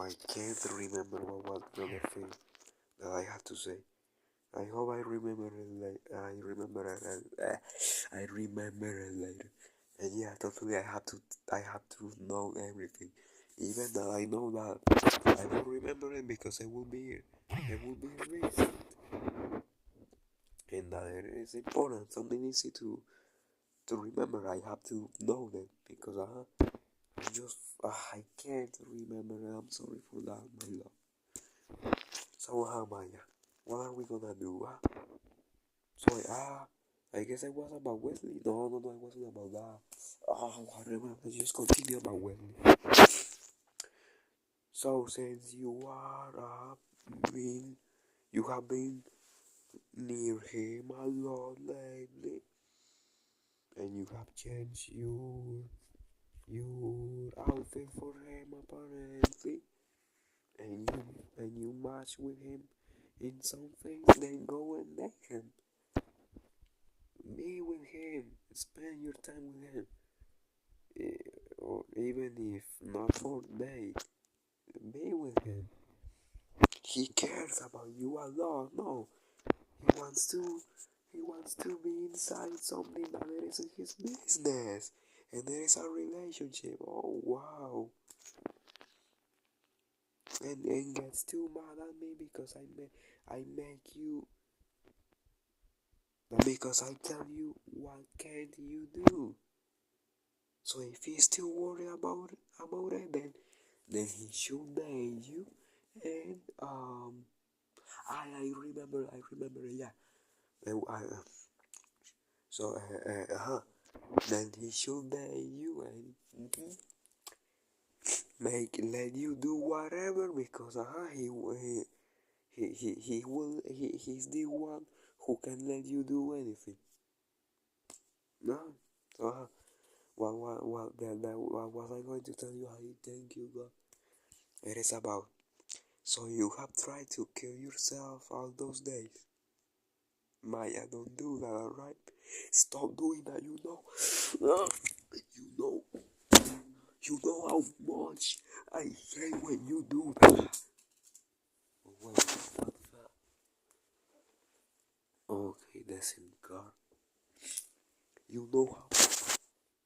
I can't remember what was the other thing that I had to say. I hope I remember it later. I remember it later. And yeah, totally. I have to know everything, even though I know that I will remember it because I will be here. It will be recent, and that it is important. Something easy to remember. I have to know that because I just I can't remember. I'm sorry for that, my love. So Maya, what are we gonna do? So I guess I was about Wesley. No, no, no, I wasn't about that. Whatever. Let's just continue about Wesley. So since you have been near him a lot lately, and you have changed your outfit for him apparently, and you match with him in some things, then go and make him. Be with him, spend your time with him, or even if not for day, be with him. He cares about you a lot. No, he wants to he wants to be inside something that isn't his business, and there is a relationship. Oh wow, and gets too mad at me because I make you because I tell you what can't you do. So if he's still worried about it, then he should date you. And I remember, yeah. And so then he should date you and let you do whatever because he's the one who can let you do anything. No, so what was I going to tell you? I thank you God. It is about. So you have tried to kill yourself all those days. Maya, don't do that, alright? Stop doing that, you know. You know, you know how much I hate when you do that. Oh, wait, what's that? Okay, that's in car. You know how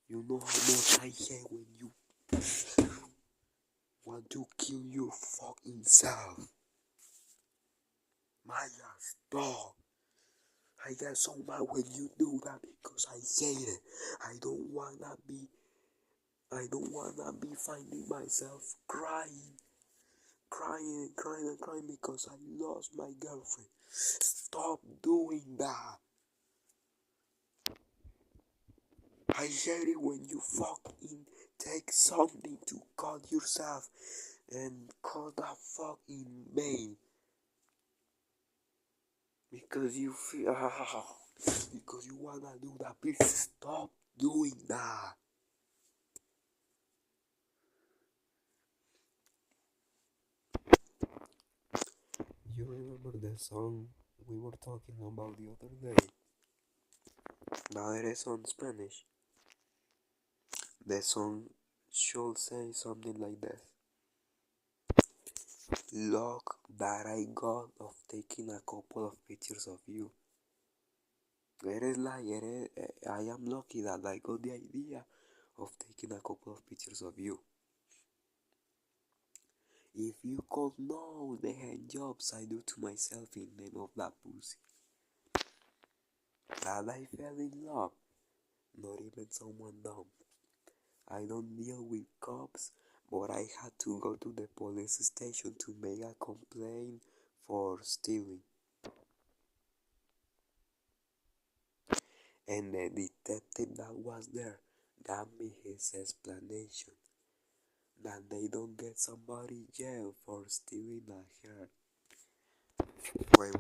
much I hate when you want to kill your fucking self. Maya, stop. I get so mad when you do that because I hate it. I don't wanna be finding myself crying because I lost my girlfriend. Stop doing that. I hate it when you fucking take something to cut yourself and call that fucking pain because you feel because you wanna do that. Please stop doing that. You remember the song we were talking about the other day? Now it is on Spanish. The song should say something like this. Luck that I got of taking a couple of pictures of you. I am lucky that I got the idea of taking a couple of pictures of you. If you could know the hand jobs I do to myself in name of that pussy. That I fell in love, not even someone dumb. I don't deal with cops, but I had to go to the police station to make a complaint for stealing. And the detective that was there gave me his explanation that they don't get somebody jail for stealing a hair. Wait.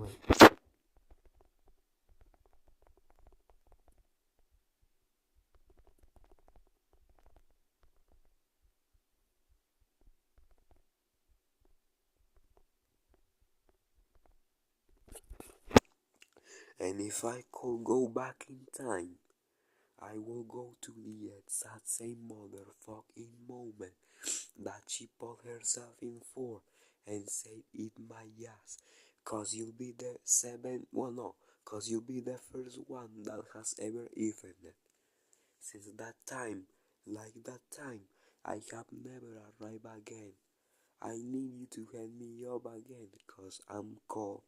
And if I could go back in time, I will go to the exact same motherfucking moment that she put herself in for and said eat my ass, cause you'll be the seventh one, no, cause you'll be the first one that has ever eaten it. Since that time, like that time, I have never arrived again. I need you to help me up again, cause I'm called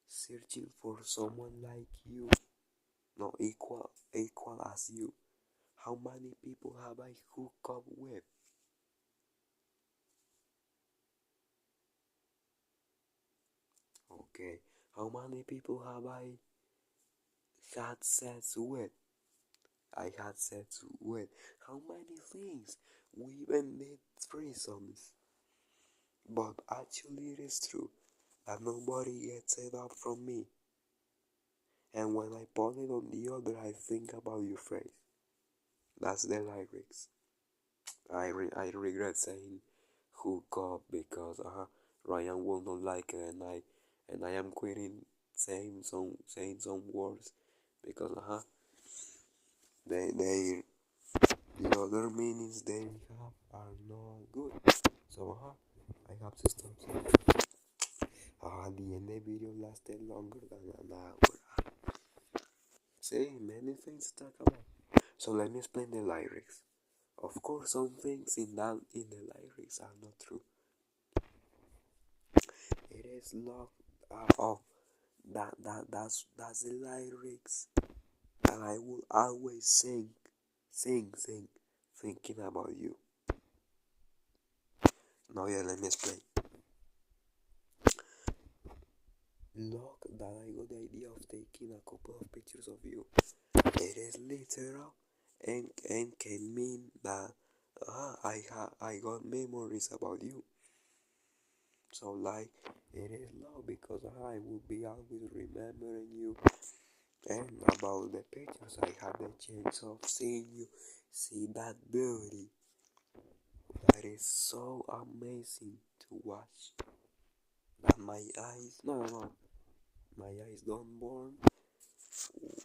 searching for someone like you, no equal as you. How many people have I hooked up with? Okay, how many people have I had sex with? I had sex with. How many things? We even did threesomes. But actually, it is true that nobody gets it up from me. And when I put it on the other, I think about your face. That's the lyrics. I regret saying hook up because Ryan will not like it, and I am quitting saying some words because they the other meanings they have are not good. So I have to stop saying. At the end the video lasted longer than an hour. See, many things to talk about. So let me explain the lyrics. Of course, some things in the lyrics are not true. It is locked. Oh, that's the lyrics that I will always sing, thinking about you. Now yeah, let me explain. Look, that I got the idea of taking a couple of pictures of you. It is literal and can mean that I got memories about you. So like it is love because I will be always remembering you and about the pictures I had the chance of seeing you, see that beauty that is so amazing to watch that my eyes no my eyes don't burn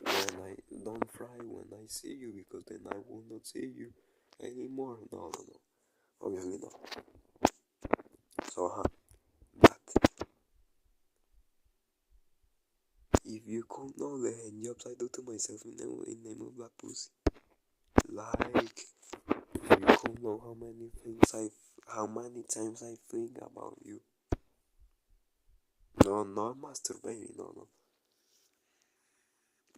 when I don't fry when I see you because then I will not see you anymore. No, obviously not. So but if you could know the hand jobs I do to myself in name of that pussy, like you could know how many times I think about you. No, not masturbating, no.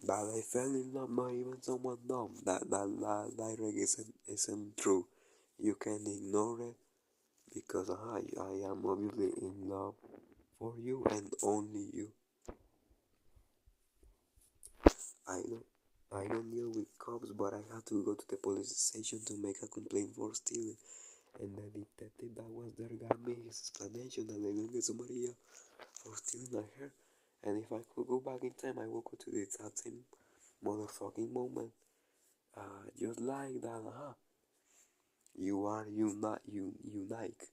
That I fell in love, not even someone dumb. That direct isn't true. You can ignore it because I am obviously in love for you and only you. I don't I don't deal with cops, but I had to go to the police station to make a complaint for stealing. And the detective that was there gave me his explanation that they didn't get somebody else for stealing my hair. And if I could go back in time, I would go to the exact same motherfucking moment. Just like that, you are unique.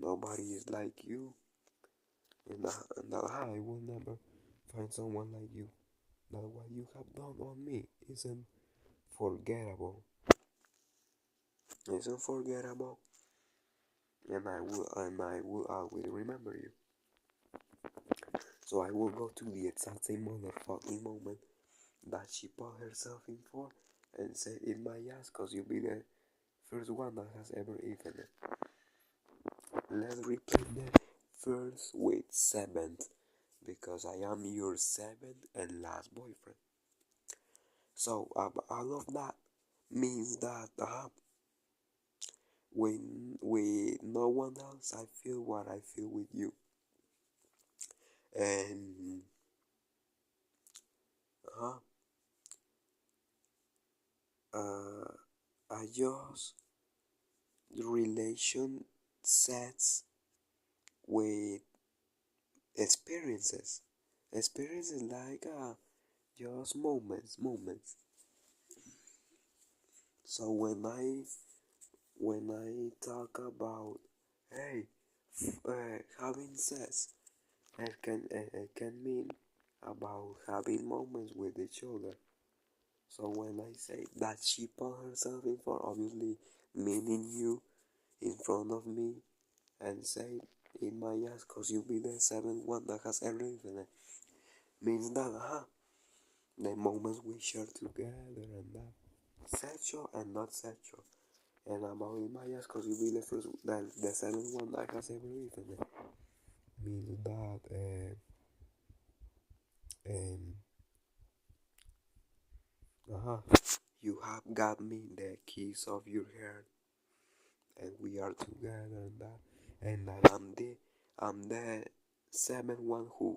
Nobody is like you, and I will never find someone like you. That what you have done on me isn't forgettable. Isn't forgettable, and I will remember you. So I will go to the exact same motherfucking moment that she put herself in for and said in my ass, cause you'll be the first one that has ever eaten it. Let's replay the first with seventh, because I am your seventh and last boyfriend. So all of that means that when with no one else I feel what I feel with you. And uh, uh, I just relation sets with experiences. Experiences like just moments. So when I talk about hey having sex, it can mean about having moments with each other. So when I say that she put herself in for, obviously meaning you in front of me and say in my ass, cause you be the seventh one that has everything. Means that, the moments we share together and that sexual and not sexual. And about in my ass, cause you be the first, the seventh one that has everything. Means that, uh-huh, you have got me the keys of your heart, and we are together and that I'm the seventh one who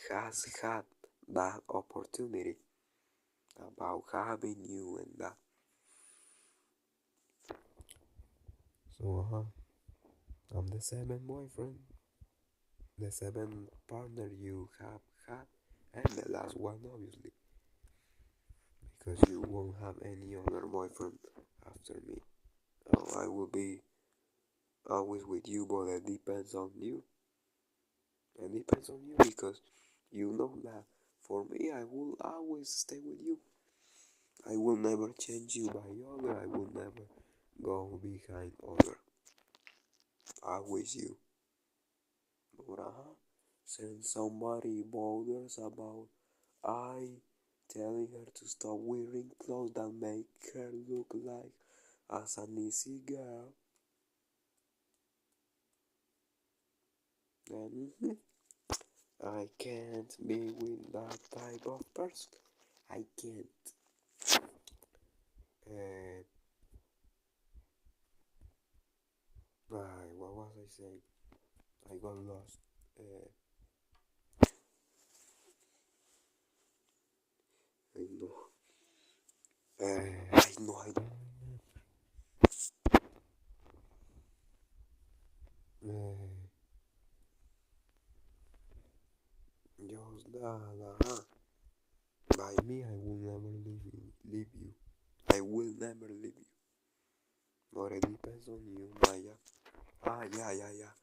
has had that opportunity about having you and that. So I'm the seventh boyfriend, the seventh partner you have had, and the last one obviously, because you won't have any other boyfriend after me. Oh, I will be always with you, but it depends on you. It depends on you because you know that for me, I will always stay with you. I will never change you by other. I will never go behind other. Always you. But since somebody bothers about I telling her to stop wearing clothes that make her look like as an easy girl, then I can't be with that type of person. I can't. Uh, what was I saying? I got lost. I know. I don't. Just that. By me, I will never leave you. I will never leave you. But it depends on you, Maya. Yeah.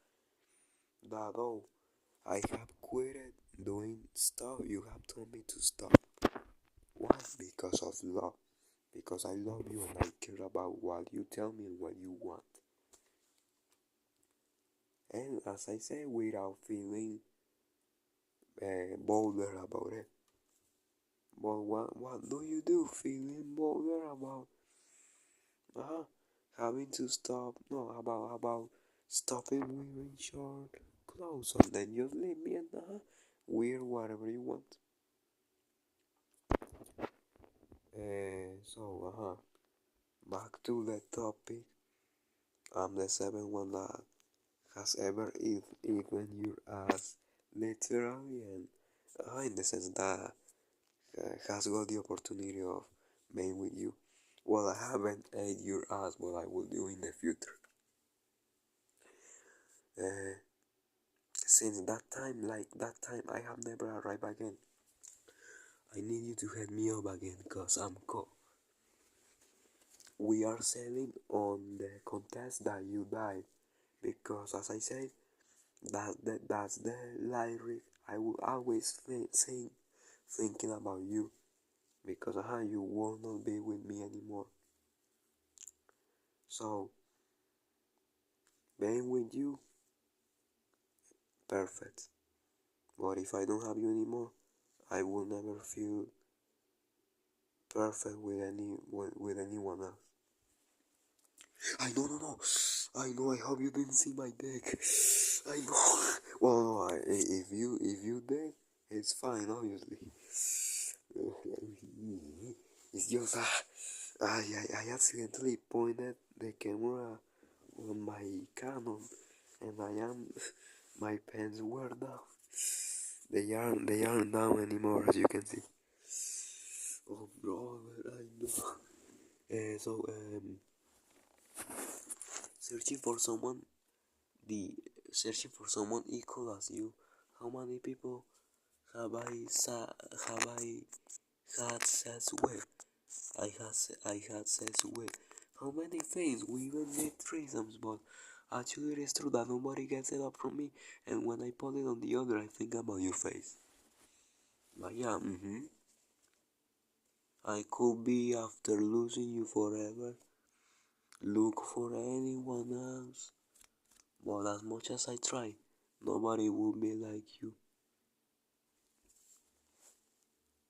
That all. I have quitted doing stuff you have told me to stop. Why? Because of love. Because I love you and I care about what you tell me and what you want. And as I say, without feeling bolder about it. But what do you do? Feeling bolder about uh, having to stop? No, about stopping wearing short clothes and then just leave me and wear whatever you want. So back to the topic. I'm the seventh one that has ever even your ass literally and in the sense that has got the opportunity of being with you. Well, I haven't ate your ass, but I will do in the future. Uh, since that time, I have never arrived again. I need you to hit me up again, cause I'm cold. We are selling on the contest that you died, because as I said, that's the lyric I will always sing, thinking about you, because you will not be with me anymore. So being with you, perfect. But if I don't have you anymore, I will never feel perfect with anyone else. I know, no. I know. I hope you didn't see my dick. I know. Well, no. If you did, it's fine. Obviously, it's just I accidentally pointed the camera on my Canon, and my pants were down. They aren't down anymore, as you can see. Oh, brother, I know. So searching for someone, the searching for someone equal as you. How many people have I had sex with? I had sex with. How many things? We even did threesomes, but actually it is true that nobody gets it up from me. And when I put it on the other, I think about your face. But yeah, I could be after losing you forever. look for anyone else. But as much as I try, nobody will be like you.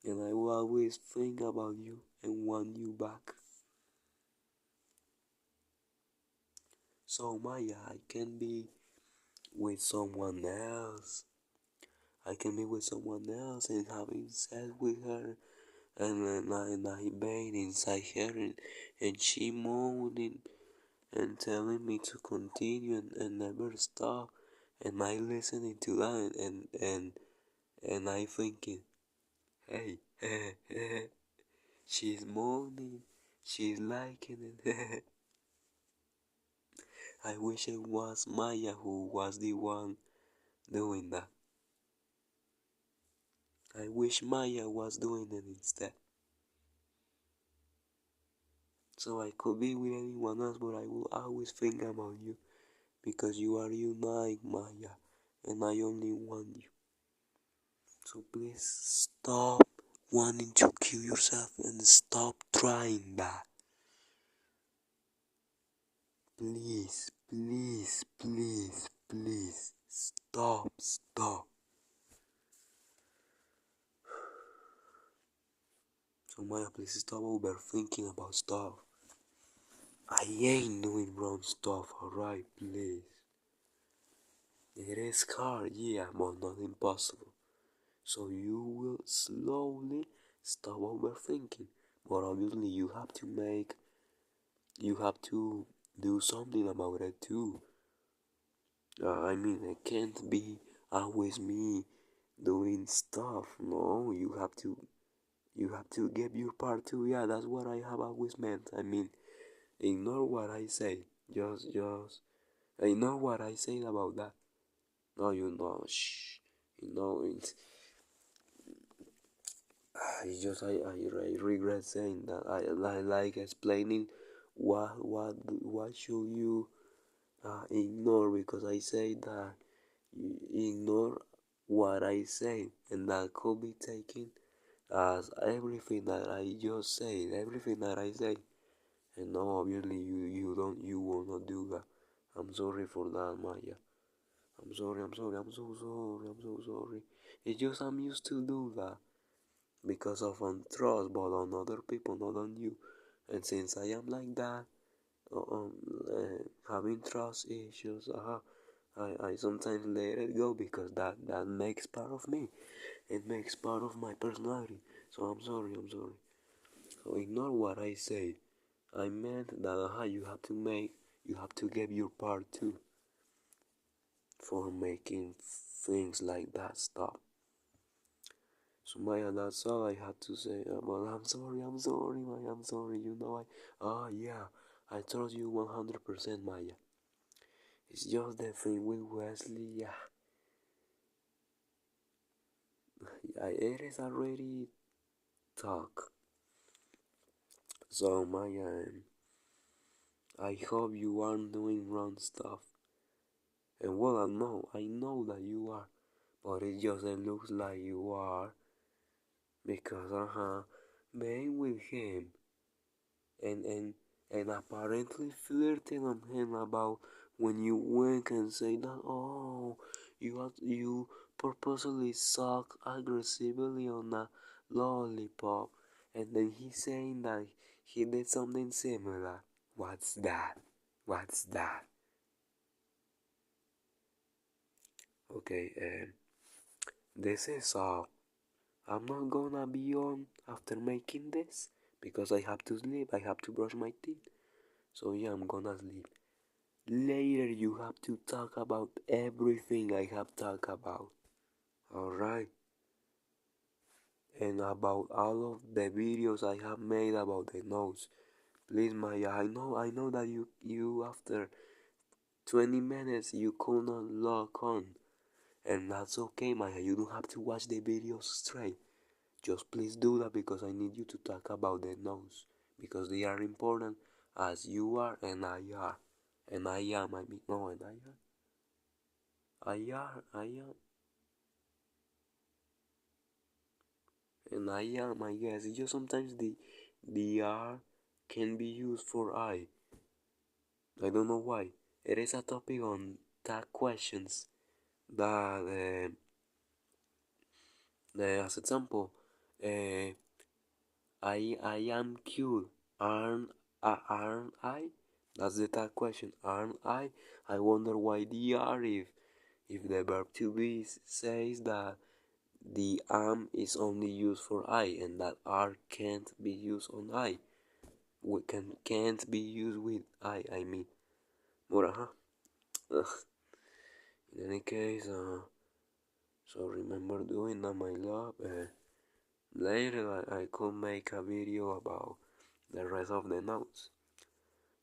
And I will always think about you and want you back. So Maya, I can be with someone else. I can be with someone else and having sex with her, and I bang inside her, and she moaning and telling me to continue and never stop, and I listening to that, and I thinking, hey, she's moaning, she's liking it. I wish it was Maya who was the one doing that. I wish Maya was doing it instead. So I could be with anyone else, but I will always think about you because you are unique, Maya, and I only want you. So please stop wanting to kill yourself and stop trying that. Please, please, please, please, stop. So Maya, please stop overthinking about stuff. I ain't doing wrong stuff, alright, please. It is hard, yeah, but not impossible. So you will slowly stop overthinking. But obviously you have to do something about it too. I mean, it can't be always me doing stuff. No, you have to give your part too. Yeah, that's what I have always meant. I mean, ignore what I say. Just ignore what I say about that. No, you know, shh. You know, I regret saying that. I like explaining what should you ignore, because I say that you ignore what I say, and that could be taken as everything that I just say, everything that I say. And no, obviously you will not do that. I'm sorry for that, Maya. I'm so sorry, I'm so sorry. It's just I'm used to do that because of untrust, but on other people, not on you. And since I am like that, having trust issues, I sometimes let it go because that makes part of me. It makes part of my personality. So I'm sorry. So ignore what I say. I meant that you have to give your part too for making things like that stop. So Maya, that's all I had to say. But I'm sorry, Maya, I'm sorry. You know yeah, I trust you 100%, Maya. It's just the thing with Wesley, yeah. It is already talk. So Maya, I hope you aren't doing wrong stuff. And well, I know that you are, but it just looks like you are because being with him and and and apparently flirting on him about when you wink and say that, oh, you purposely suck aggressively on a lollipop, and then he's saying that he did something similar. What's that? What's that? Okay, this is all. I'm not gonna be on after making this because I have to sleep. I have to brush my teeth. So yeah, I'm gonna sleep. Later you have to talk about everything I have talked about. Alright? And about all of the videos I have made about the nose. Please Maya, I know that you after 20 minutes you could not log on. And that's okay, Maya. You don't have to watch the videos straight. Just please do that because I need you to talk about the nose. Because they are important as you are and I are. And I am, I mean, no, and I am. I am, and I am, I guess. It's just sometimes the R can be used for I. I don't know why. It is a topic on tag questions that, as example, uh, I am cute, aren't I? That's the tag question, aren't I? I wonder why the are if the verb to be says that the am is only used for I and that are can't be used on I. We can't be used with I mean. But in any case, so remember doing that, my love. Later I could make a video about the rest of the notes.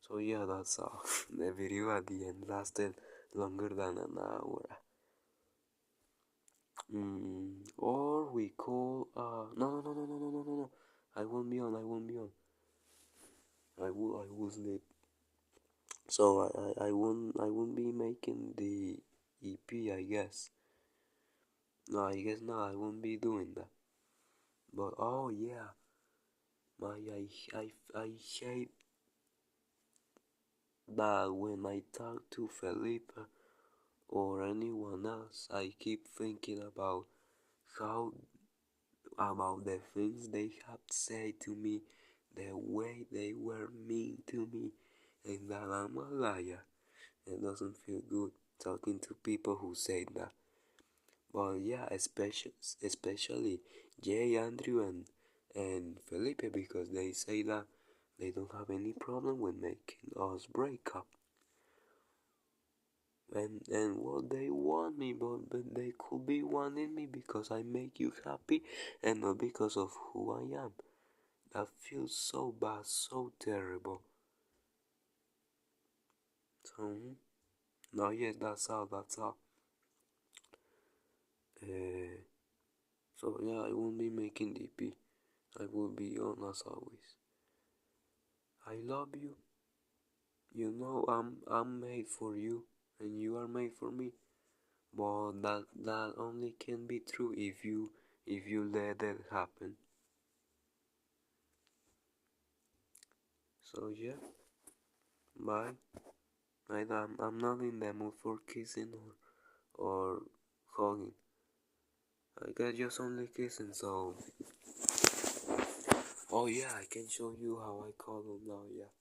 So yeah, that's all. The video at the end lasted longer than an hour. Or we call no. I won't be on. I will sleep. So I won't be making the EP, I guess. No, I guess not. I won't be doing that. But oh yeah, I hate that when I talk to Felipe or anyone else, I keep thinking how about the things they have said to me, the way they were mean to me, and that I'm a liar. It doesn't feel good talking to people who say that. Well, yeah, especially Jay, Andrew, and Felipe, because they say that they don't have any problem with making us break up. And well, they want me, but they could be wanting me because I make you happy and not because of who I am. That feels so bad, so terrible. So, no, yes, that's all. Uh, so yeah, I won't be making DP. I will be on as always. I love you. You know I'm made for you, and you are made for me. But that only can be true if you let it happen. So yeah, bye. I'm not in the mood for kissing or hugging. I got just only kissing, so oh yeah, I can show you how I call them now. Yeah.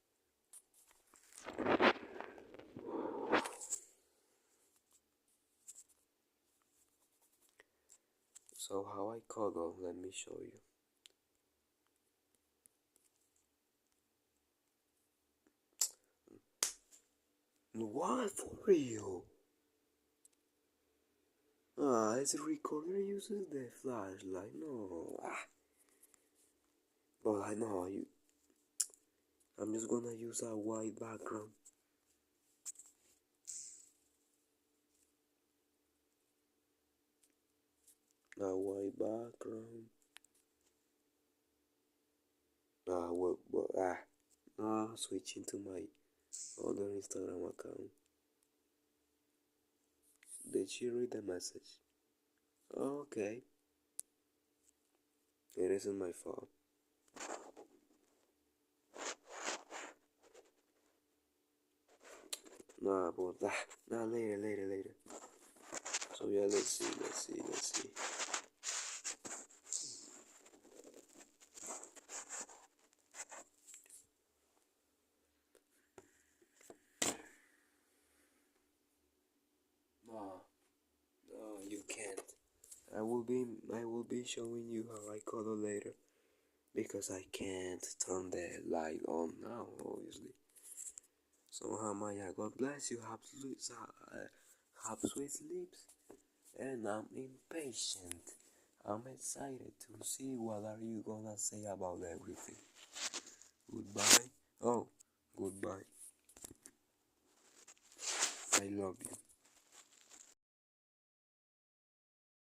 So how I call them? Let me show you. What for real? This recorder uses the flashlight. No. But I know you. I'm just gonna use a white background. A white background. What? Switching to my other Instagram account. Did she read the message? Okay. It isn't my fault. Nah, but nah, later. So yeah, let's see. Nah, no, you can't. I will be showing you how I color later because I can't turn the light on now, obviously. So Maya, God bless you. Have sweet sleeps, and I'm impatient. I'm excited to see what are you gonna say about everything. Goodbye.